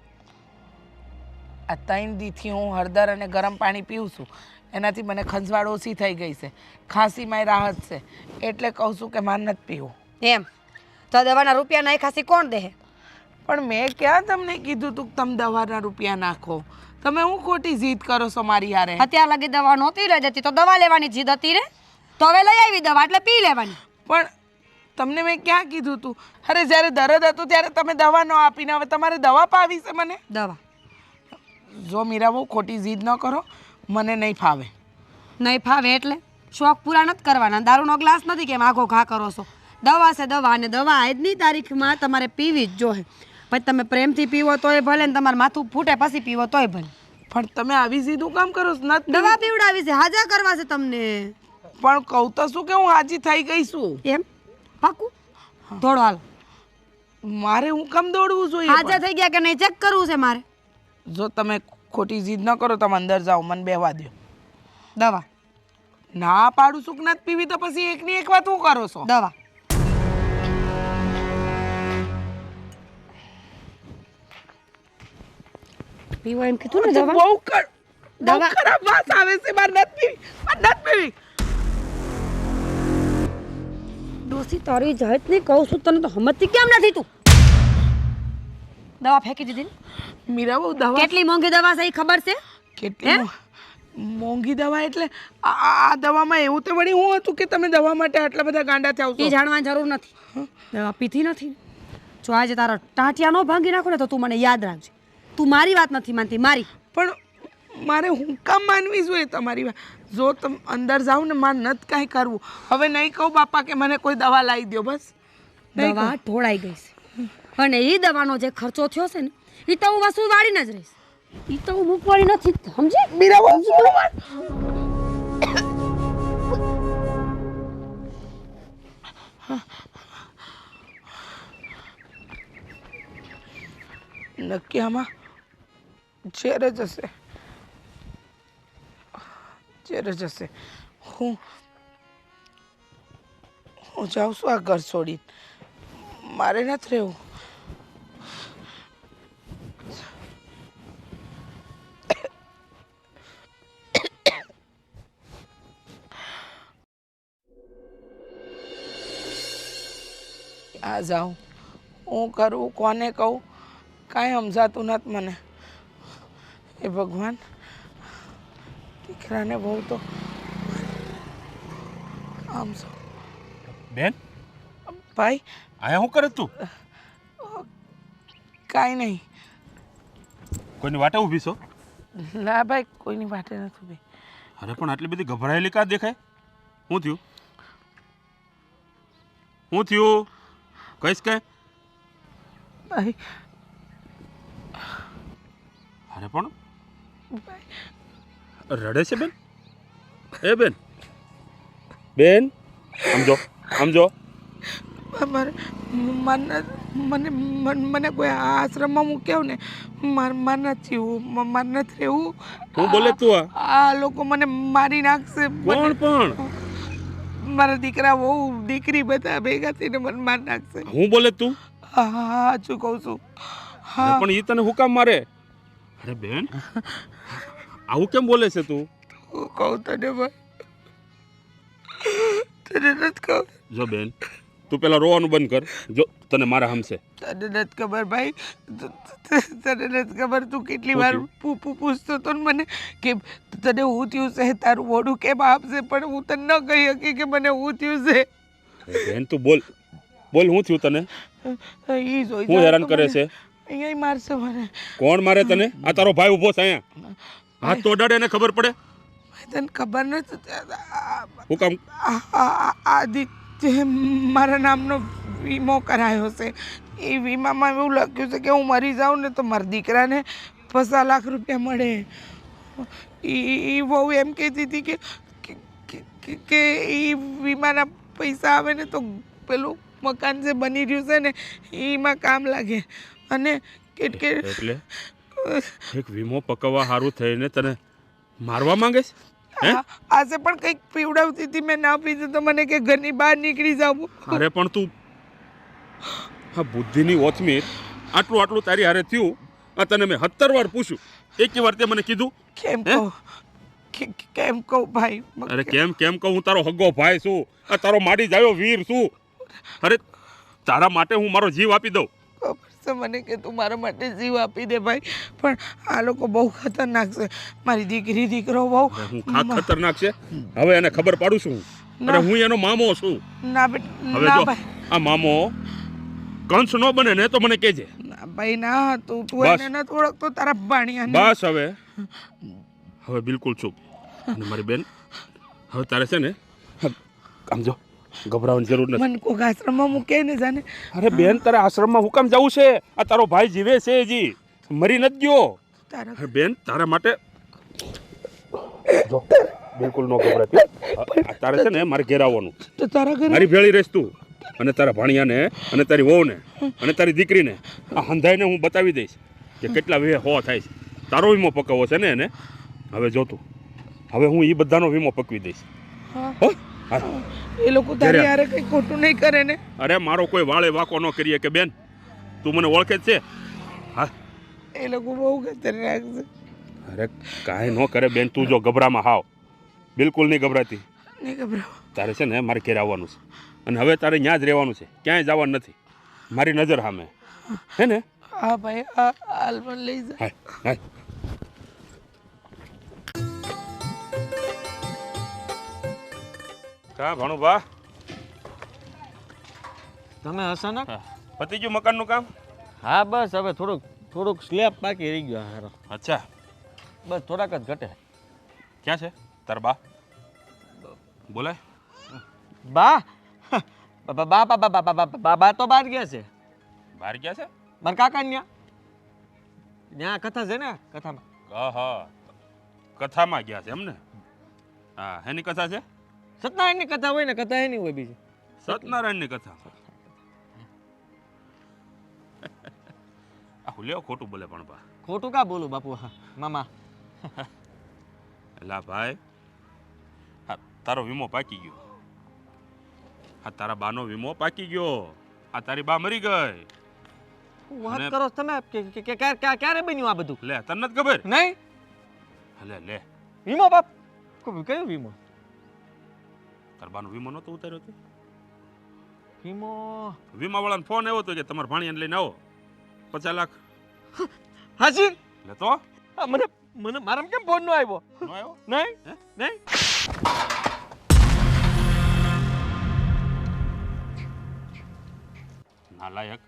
આ 3 દીથી હું હળદર અને ગરમ પાણી પીઉં છું એનાથી મને ખંજવાળ ઓછી થઈ ગઈ છે ખાંસીમાંય રાહત છે એટલે કહું છું કે મારે નથી પીવું. એમ તો દવાના રૂપિયા નહીં ખાસી કોણ દે પણ મેં ક્યાં તમને કીધું તું કે તમે દવાના રૂપિયા નાખો? તમે હું ખોટી જીદ કરો છો મારી હારે? અત્યાર લગી દવા નહોતી લઈ જતી તો દવા લેવાની જીદ હતી ને તો હવે લઈ આવી દવા એટલે પી લેવાની પણ તમને મેં ક્યાં કીધું તું? અરે જ્યારે દર્દ હતું ત્યારે તમે દવા ન આપીને હવે તમારે દવા પાવી છે મને? દવા જો મીરા બહુ ખોટી જીદ ન કરો મને નહીં ફાવે. નહીં ફાવે એટલે શોખ પૂરા નથી કરવાના દારૂનો ગ્લાસ નથી કેમ આખો ઘા કરો છો દવા છે દવા અને દવા આજની તારીખમાં તમારે પીવી જ જોઈએ પછી તમે પ્રેમથી પીવો તોય ભલે ને તમારું માથું ફૂટે પછી પીવો તોય ભલે પણ તમે આવી જીદ હું કામ કરો છો? નથી દવા પીવડાવી છે હાજા કરવા છે તમને પણ કહું તો શું કે હું હાજી થઈ ગઈ છું. એમ પાકું થોડો હાલ મારે હું કામ દોડવું જોઈએ? હાજા થઈ ગયા કે નહીં ચેક કરવું છે મારે જો તમે ખોટી જીદ ન કરો તમે અંદર જાઓ મને બેહવા દો. દવા ના પાડું છું કે નથી પીવી તો પછી એકની એક વાત હું કરો છો? દવા પીવો એમ કીધું ને દવા બહુ દવા- ખરાબ વાત આવે છે મારે નથી પીવી મારે નથી પીવી. ડોસી તારી જાત નહીં કહું છું તને તો સમજતી કેમ નથી તું દવા ફેંકી દીધી ને? મીરા બહુ દવા કેટલી મોંઘી દવા છે એ ખબર છે કેટલી મોંઘી દવા એટલે આ દવામાં એવું તો વળી હું હતું કે તમે દવા માટે આટલા બધા ગાંડા થાવ એ છો? જાણવાની જરૂર નથી દવા પીધી નથી જો આજે તારા ટાંટિયા નો ભાંગી નાખો ને તો તું મને યાદ રાખજે તું મારી વાત નથી માનતી મારી પણ મારે હું કામ માનવી જોઈએ તમારી વાત? જો તમે અંદર જાઓ ને મારે નથી કાંઈ કરવું. હવે નહીં કહું બાપા કે મને કોઈ દવા લાવી દો બસ. દવા ઢોળાઈ ગઈ છે અને એ દવાનો જે ખર્ચો થયો છે ને એ તો હું વસ્તુ વાળીને જ રહીશ એ તો હું મૂકવાળી નથી જ, સમજી મીરા બહુ નક્કી આમાં ઝેર જ હશે. ઝેર જ હશે. હું જાઉં છું આ ઘર છોડીને. મારે નથી રહેવું. આ જાઉં હું કરું કોને કહું કાંઈ સમજાતું નથી મને. એ ભગવાન દીકરાને બહુ તો આમ છો બેન ભાઈ. આયા શું કરે તું? કાંઈ નહીં. કોઈની વાટે ઊભી છો? ના ભાઈ કોઈની વાટે નથી ભાઈ. અરે પણ આટલી બધી ગભરાયેલી કા દેખાય? શું થયું? શું થયું કહીશ કે? ભાઈ અરે પણ રડે છે બેન? એ બેન બેન સમજો સમજો મારે મને મને કોઈ આશ્રમમાં મૂક્યો ને મારે નથી મારે નથી રહેવું. હું બોલે તું આ લોકો મને મારી નાખશે. કોણ પણ મારા દીકરા બહુ દીકરી બધા ભેગા થઈને મને મારી નાખશે. હું બોલે તું હા સાચું કહું છું. હા પણ એ તને હું કામ મારે? અરે બેન આવું કેમ બોલે છે તું? હું કહું તને ભાઈ, તને નથી ખબર. જો બેન તું પેલા રોવાનું બંધ કર. જો તને મારા હમશે. તને નથી ખબર ભાઈ, તને નથી ખબર. તું કેટલી વાર પૂછતો હતો ને મને કે તને હું થયું છે, તારું મોઢું કેમ આપશે, પણ હું તને ન કહી શકી કે મને હું થયું છે. બેન તું બોલ બોલ, હું થયું તને? ઈ જોઈ હું હેરાન કરે છે? અહીંયા મારશે મને. કોણ મારે તને? આ તારો ભાઈ ઊભો છે અહીંયા, હાથ તો અડાડે એને ખબર પડે. તને ખબર નથી હું કામ? આદિત્ય મારા નામનો વીમો કરાયો છે. એ વીમામાં એવું લખ્યું છે કે હું મરી જાઉં ને તો મારા દીકરાને 50 લાખ રૂપિયા મળે. એ બહુ એમ કહેતી હતી કે એ વીમાના પૈસા આવે ને તો પેલું મકાન જે બની રહ્યું છે ને એમાં કામ લાગે. અને એટલે એક વીમો પકવવા સારું થઈને તને મારવા માંગે છે? આજે પણ કંઈક પીવડાવતી હતી, મેં ના પીધું તો મને કે ઘરની બહાર નીકળી જાવું. અરે પણ તું હા બુદ્ધિની ઓથમીર, આટલું આટલું તારી હારે થયું. આ તને મેં 17 વાર પૂછ્યું, એક વાર તે મને કીધું કેમ કહું કેમ કહું ભાઈ? અરે કેમ કેમ કહું? હું તારો હગ્ગો ભાઈ છું, આ તારો માડી જાયો વીર છું. અરે તારા માટે હું મારો જીવ આપી દઉં. ખબર છે મને કે તું મારા માટે જીવ આપી દે ભાઈ, પણ આ લોકો બહુ ખતરનાક છે. મારી દીકરી દીકરો બહુ હું ખતરનાક છે. હવે એને ખબર પાડું છું. અરે હું એનો મામો છું. ના હવે ના જો ભાઈ, આ મામો કંસ નો બને ને તો મને કહેજે. ના ભાઈ ના, તું બસ. એને નથી ઓળખતો તારા ભાણિયાને. બસ હવે બિલકુલ ચૂપ. અને મારી બેન હવે તારે છે ને આમ જો ગભરાવાની જરૂર નથી. મને કોઈક આશ્રમમાં મૂકે ને જાને. અરે બેન તારે આશ્રમમાં હું કામ જવું છે? આ તારો ભાઈ જીવે છે, હજી મરી નથી ગયો. તારા અરે બેન તારા માટે જો બિલકુલ નો ગભરાતી. આ તારે છે ને મારે ઘેર આવવાનું. તો તારા ઘરે મારી ભેળી રહીશ તું, અને તારા ભાણિયાને અને તારી વહુને અને તારી દીકરીને આ હંધાઈને હું બતાવી દઈશ કે કેટલા હો થાય છે. તારો વીમો પકવવો છે ને એને. હવે જોતું હવે હું એ બધાનો વીમો પકવી દઈશ. હા. હો હા. એ લોકો તારી હારે કઈ ખોટું નહીં કરે ને? અરે મારો કોઈ વાળે વાકો ન કરીએ કે બેન તું મને ઓળખે જ છે. હા એ લોકો બહુ ખતરનાક છે. અરે કાંઈ ન કરે બેન, તું જો ગભરામાં હાવ બિલકુલ નહીં ગભરાતી. નહીં ગભરાવ. તારે છે ને મારે ઘેર આવવાનું છે, અને હવે તારે ત્યાં જ રહેવાનું છે, ક્યાંય જવાનું નથી. મારી નજર સામે હે ને? હા ભાઈ, હા હાલ મને લઈ જા. હાય હાય. કા ભણુભા તમે અચાનક? પતી ગયું મકાનનું કામ? હા બસ હવે થોડુંક સ્લેબ બાકી રહી ગયો હારો. અચ્છા, બસ થોડાક જ ઘટે. ક્યાં છે તાર બા? બોલાય. બા બા બા બા બા બા બા બા તો બહાર ગયા છે. બહાર ગયા છે? મારા કાકા ત્યાં કથા છે ને, કથામાં. હા કથામાં ગયા છે એમને? હા એની કથા છે? સત્યનારાયણની કથા હોય ને, કથા એની હોય બીજી. સત્યનારાયણની કથા. આ લ્યો ખોટું બોલે પણ બા. ખોટું કા બોલું બાપુ? હા મામા. એલા ભાઈ, હા તારો વીમો પાકી ગયો. હા તારા બાનો વીમો પાકી ગયો. આ તારી બા મરી ગઈ. વાત કરો તમે કે ક્યારે બન્યું આ બધું? લે તને નથી ખબર? નહીં. લે વીમો બાપ કયો વીમો? તારા બાનો વીમો નહોતો ઉતાર્યો તો? વીમો વીમા વાળાને ફોન આવ્યો હતો કે તમારા ભાણિયાને લઈને આવો, 50 લાખ. હાજી લે તો મને મારામાં કેમ ફોન નો આવ્યો? નો આવ્યો? નહીં નહીં. નાલાયક,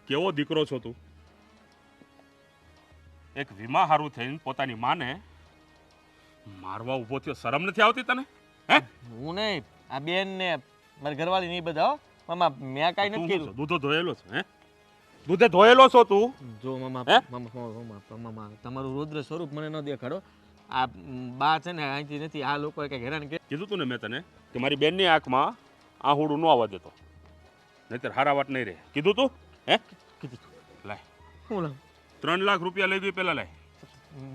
કેવો દીકરો છો તું? એક વીમા હારું થઈને પોતાની માને મારવા ઊભો થયો. શરમ નથી આવતી તને? હે હું નહીં, આ બેન ને મારી ઘરવાળી નહીં બધા. મામા મેં કાંઈ નથી કર્યું. દૂધો ધોયેલો છે? હે દૂધે ધોયેલો છો તું? જો મામા હે? મામા મામા મામા તમારું રુદ્ર સ્વરૂપ મને ન દેખાડો. આ બા છે ને અહીંથી નથી આ લોકોએ કંઈક હેરાન કે કીધું તું ને મેં તને કે મારી બેનની આંખમાં આહુડું ન આવવા દેતો, નહીતર હારા વાત નહીં રહે. કીધું તું હે? લાય હું લાવ 3 લાખ રૂપિયા લઈ ગઈ પેલા લાય.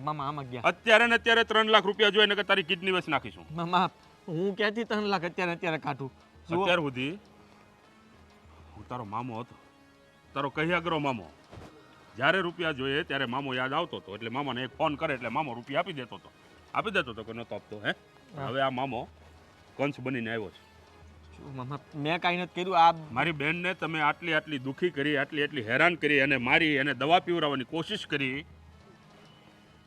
મામા આમાં ગયા અત્યારે ને અત્યારે 3 લાખ રૂપિયા જોઈએ ને કે તારી કિડની વેચ નાખીશું. મામા હું ક્યાંથી 3 લાખ અત્યારે કાઢું જુઓ. અત્યાર સુધી હું તારો મામો હતો, તારો કહિયાગરો મામો. જ્યારે રૂપિયા જોઈએ ત્યારે મામો યાદ આવતો હતો, એટલે મામાને એક ફોન કરે એટલે મામો રૂપિયા આપી દેતો હતો કે નહોતો આપતો. હે હવે આ મામો કંસ બનીને આવ્યો છે. શું મામા મેં કાંઈ નથી કર્યું. આ મારી બેનને તમે આટલી દુઃખી કરી, આટલી હેરાન કરી અને મારી એને દવા પીવડાવવાની કોશિશ કરી,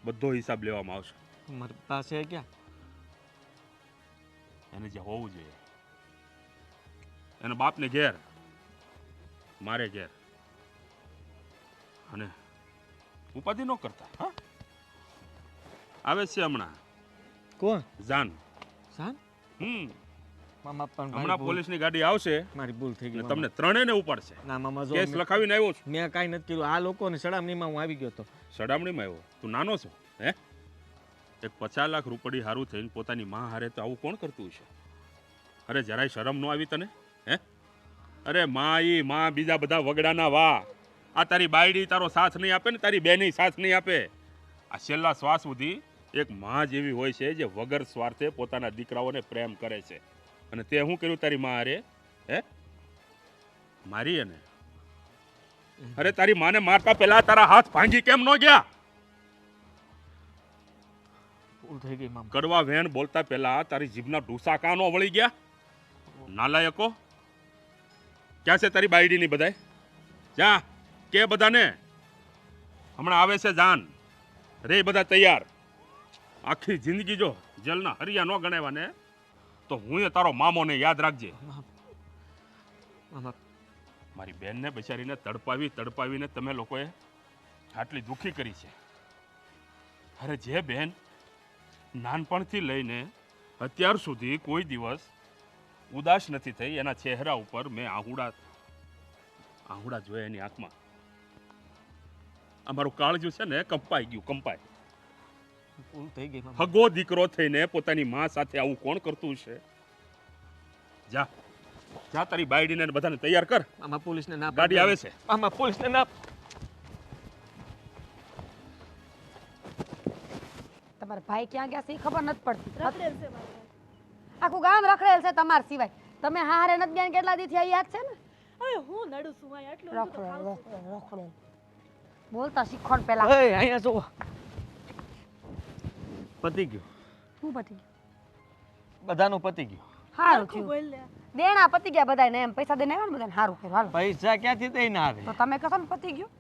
બધો હિસાબ લેવામાં આવશે. મારી પાસે ક્યાં એને જે હોવું જોઈએ, એના બાપને ઘેર, મારે ઘેર. અને ઉપાધિ ન કરતા. હા આવે છે હમણાં કોણ જાન. સાન મામા પણ હમણાં પોલીસની ગાડી આવશે, મારી ભૂલ થઈ ગઈ. તમને ત્રણેયને ઉપાડશે. ના મામા જો કેસ લખાવીને આવ્યો છું. મેં કાંઈ નથી કર્યું. આ લોકોની સડામણીમાં હું આવી ગયો હતો. સડામણીમાં આવ્યો? તું નાનો છો હે? એક 50 લાખ રૂપડી હારું થઈને પોતાની માં હારે તો આવું કોણ કરતું છે? અરે જરાય શરમ ન આવી તને? હે અરે માં બીજા બધા વગડાના વાહ. આ તારી બાયડી તારો સાથ નહીં આપે ને તારી બેની સાથ નહીં આપે. આ છેલ્લા શ્વાસ સુધી એક માં જેવી હોય છે જે વગર સ્વાર્થે પોતાના દીકરાઓને પ્રેમ કરે છે. અને તે શું કર્યું તારી માં હારે? હે મારી એને? અરે તારી માને મારતા પહેલા તારા હાથ ભાંગી કેમ ન ગયા? ભૂલ થઈ ગઈ મામા. કડવા વેણ બોલતા પહેલા તારી જીભના ઢૂસા કાં નો વળી ગયા? નાલાયકો ક્યાં છે તારી બાયડીની બધાય? જા કે બધાને હમણાં આવે છે જાન. રે બધા તૈયાર. આખી જિંદગી જો જેલના હરિયા ન ગણાવ્યા ને તો હું એ તારો મામોને યાદ રાખજે. મામા મારી બેનને બચારીને તડપાવીને તમે લોકોએ આટલી દુઃખી કરી છે. અરે જે બેન નાનપણથી લઈને અત્યાર સુધી કોઈ દિવસ ઉદાસ નથી થઈ, એના ચહેરા ઉપર મેં આહુડા જોયા એની આંખમાં. અમારું કાળજું છે ને કંપાય. ભૂલ થઈ ગઈ મામા. હગો દીકરો થઈને પોતાની માં સાથે આવું કોણ કરતું છે? જા તારી બાયડીને બધાને તૈયાર કર. મામા પોલીસને ના ગાડી આવે છે. મામા પોલીસને ના. તમારા ભાઈ ક્યાં ગયા છે એ ખબર નથી પડતી. રખડેલ છે મારો ભાઈ. આખું ગામ રખડેલ છે તમાર સિવાય. તમે હારે નથી ગયા ને કેટલા દી થયા યાદ છે ને? હવે હું નડું છું ભાઈ, આટલું બધું તો ખાવું છું. રખડેલ બોલતા શીખો ને પેલા. એ અહીંયા જો પતી ગયું. શું પતી ગયું? બધાનું પતી ગયું. હારું આખું થયું. બોલ લે. દેણા પતી ગયા બધાને. એમ પૈસા દઈને આવ્યા ને બધાને હારું કર્યું. હાલો પૈસા ક્યાંથી દઈ ના આવે? તો તમે કહો ને પતી ગયું.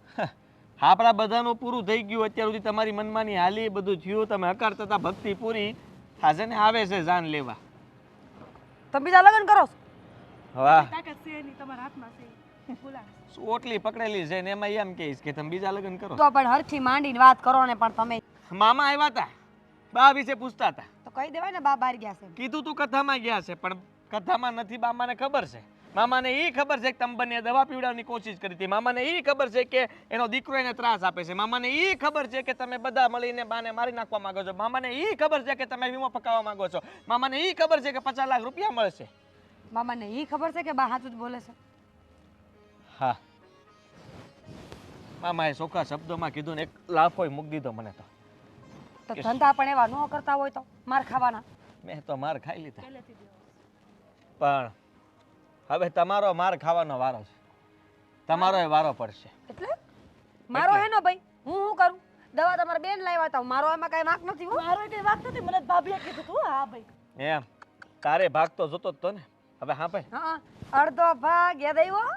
આપણા બધાનું પૂરું થઈ ગયું. અત્યાર સુધી તમારી મનમાની હાલી બધું થયું. તમે હકારતા હતા ભક્તિ પૂરી થાશે ને આવે છે જાન લેવા. તમે બીજા લગ્ન કરો છો? વાહ તાકાત છે નહીં તમારા હાથમાં છે. બોલાવે. ઓટલી પકડેલી છે ને એમાં એમ કહીશ કે તમે બીજા લગ્ન કરો. તો પણ હરખી માંડીને વાત કરો ને. પણ તમે મામા આવ્યા હતા, બા વિશે પૂછતા હતા. તો કહી દેવાય ને બા બહાર ગયા છે. કીધું તું કથામાં ગયા છે પણ કથામાં નથી. મામાને ખબર છે. મામાને એ ખબર છે કે તમે બંને દવા પીવડાવવાની કોશિશ કરી હતી. મામાને એ ખબર છે કે એનો દીકરો એને ત્રાસ આપે છે. મામાને એ ખબર છે કે તમે બધા મળીને બાને મારી નાખવા માંગો છો. મામાને એ ખબર છે કે તમે વીમો પકાવવા માંગો છો. મામાને એ ખબર છે કે 50 લાખ રૂપિયા મળશે. મામાને એ ખબર છે કે બા હાચું જ બોલે છે. હા મામાએ ચોખ્ખા શબ્દોમાં કીધું ને એક લાફોય મૂકી દીધો મને તો. તો ધંધા પણ એવા ન કરતા હોય તો માર ખાવાના. મેં તો માર ખાઈ લીધા. પહેલેથી જ. પણ હવે તમારો માર ખાવાનો વારો છે. તમારો એ વારો પડશે. એટલે મારો હેનો ભાઈ હું શું કરું? દવા તમારા બેન લાવ્યા હતા. મારો એમાં કઈ વાંક નથી. હો મારો કઈ વાત નથી, મને જ ભાભીએ કીધું તું. હા ભાઈ એમ તારે ભાગ તો જોતો જ તો ને. હવે હા ભાઈ હા અડધો ભાગ યાદ આવ્યો.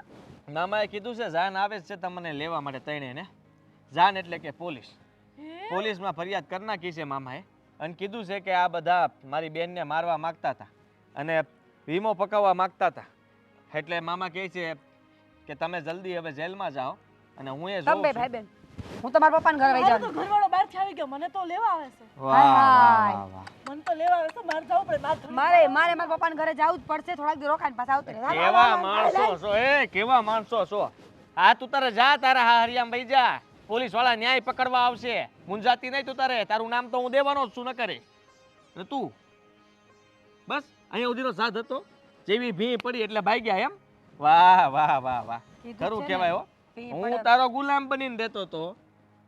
મામાએ કીધું છે જાન આવે છે તમને લેવા માટે તઈને ને. જાન એટલે કે પોલીસ. પોલીસમાં ફરિયાદ કરી નાખી છે મામાએ અને કીધું છે કે આ બધા મારી બેનને મારવા માંગતા હતા અને વીમો પકાવવા માંગતા હતા. એટલે મામા કહે છે કે તમે જલ્દી હવે જેલમાં જાઓ અને હું એ જોઉં તમે છું. ભાઈ બેન હું તમારા પપ્પાને ઘરે વઈ મારો તો જાઉં. ઘરવાળો બહારથી આવી ગયો, મને તો લેવા આવે છે. વાહ વાહ વાહ. મને તો લેવા આવે છે, મારે જવું પડે. મારે ઘરે મારે મારા પપ્પાને ઘરે જવું જ પડશે. થોડાક દી રોકાઈને પાછા આવતી રહેજો. કેવા માણસો છો કેવા માણસો છો. હા તું તારે જા તારા હરિયામ ભાઈ જા. પોલીસ વાળા ન્યાય પકડવા આવશે. મુંજાતી નહીં તું તારે, તારું નામ તો હું દેવાનો જ છું ન કરે. અને તું બસ અહીંયા સુધીનો સાથ હતો, જેવી ભી પડી એટલે ભાગ્યા એમ. વાહ વાહ વાહ વાહ, કીધું ખરું છે ને, કહેવાય હો. ભી હું પડે. તારો ગુલામ બનીને રહેતો હતો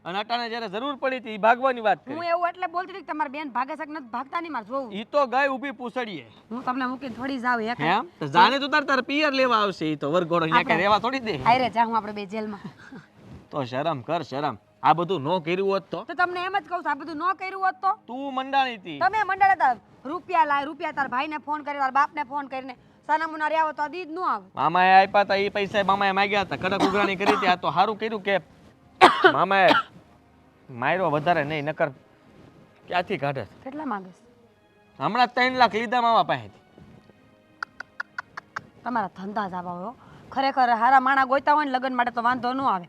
અને અટાણે જ્યારે જરૂર પડી હતી ઈ ભાગવાની વાત હું કરી. એવું એટલે બોલતી હતી કે તમારી બેન ભાગે છે કે નથી ભાગતા નહીં મારે જોવું. ઈ તો ગઈ ઊભી પૂછડીએ. હું તમને મૂકીને થોડી જાવ એક એમ તો જાણે તો તાર પિયર લેવા આવશે. ઈ તો વરઘોડો અહીંયા કે રહેવા થોડી દે. આયરે જાઉં આપણે બે જેલમાં. તો શરમ કર શરમ. આ બધું નો કર્યું હોત તો તો તમને એમ જ કહું છું આ બધું ન કર્યું હોત તો તું મંડાણી હતી. તમે મંડળ હતા રૂપિયા લાય રૂપિયા તાર ભાઈને ફોન કરી તાર બાપને ફોન કરીને સાનામુના રહ્યા હોત તો આ દીદ ન આવે. મામાએ આપ્યા હતા, એ પૈસા મામાએ માંગ્યા હતા, કડક ઉઘરાણી કરી હતી. આ તો સારું કર્યું કે મામાએ માર્યો વધારે નહીં, નકર ક્યાંથી કાઢે. કેટલા માંગે છે? હમણાં 3 લાખ લીધા મામા પાસેથી. તમારા ધંધા જ આવા હોય હો. ખરેખર હારા માણા ગોઈતા હોય ને લગ્ન માટે તો વાંધો ન આવે.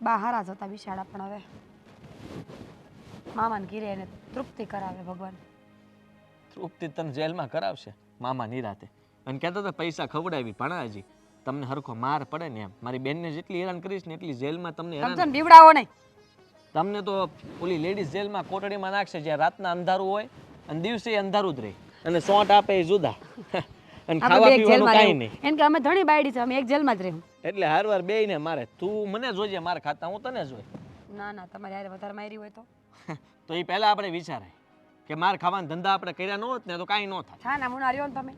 બા હારા જ હતા બિચારા, પણ હવે મામાને ઘીરે એને તૃપ્તિ કરાવે ભગવાન. તૃપ્તિ તને જેલમાં કરાવશે મામા નિરાતે. અને કહેતા હતા પૈસા ખવડાવી પણ હજી તમને હરખો માર પડે ને એમ. મારી બેનને જેટલી હેરાન કરીશ ને એટલી જેલમાં તમને તમે હેરાન. છે ને બીવડાવો નહીં. તમને તો ઓલી લેડીઝ જેલમાં કોટડીમાં નાખશે જ્યાં રાતના અંધારું હોય અને દિવસે અંધારું જ રહે અને સોંટ આપે એ જુદા અને આપણે ખાવા બે એક પીવાનું જેલમાં કાંઈ રહેવું. નહીં. એમ કે અમે ધણી બાયડી છે, અમે એક જેલમાં જ રહેવું. એટલે હારવાર બેયને મારે. તું મને જોજે માર ખાતા, હું તને જોઈ. ના ના તમારે યારે વધારે મારી હોય તો એ પહેલા આપણે વિચારાય કે માર ખાવાના ધંધા આપણે કર્યા ન હોત ને તો કાંઈ ન થાય. છા ના મુના રહ્યો ને તમે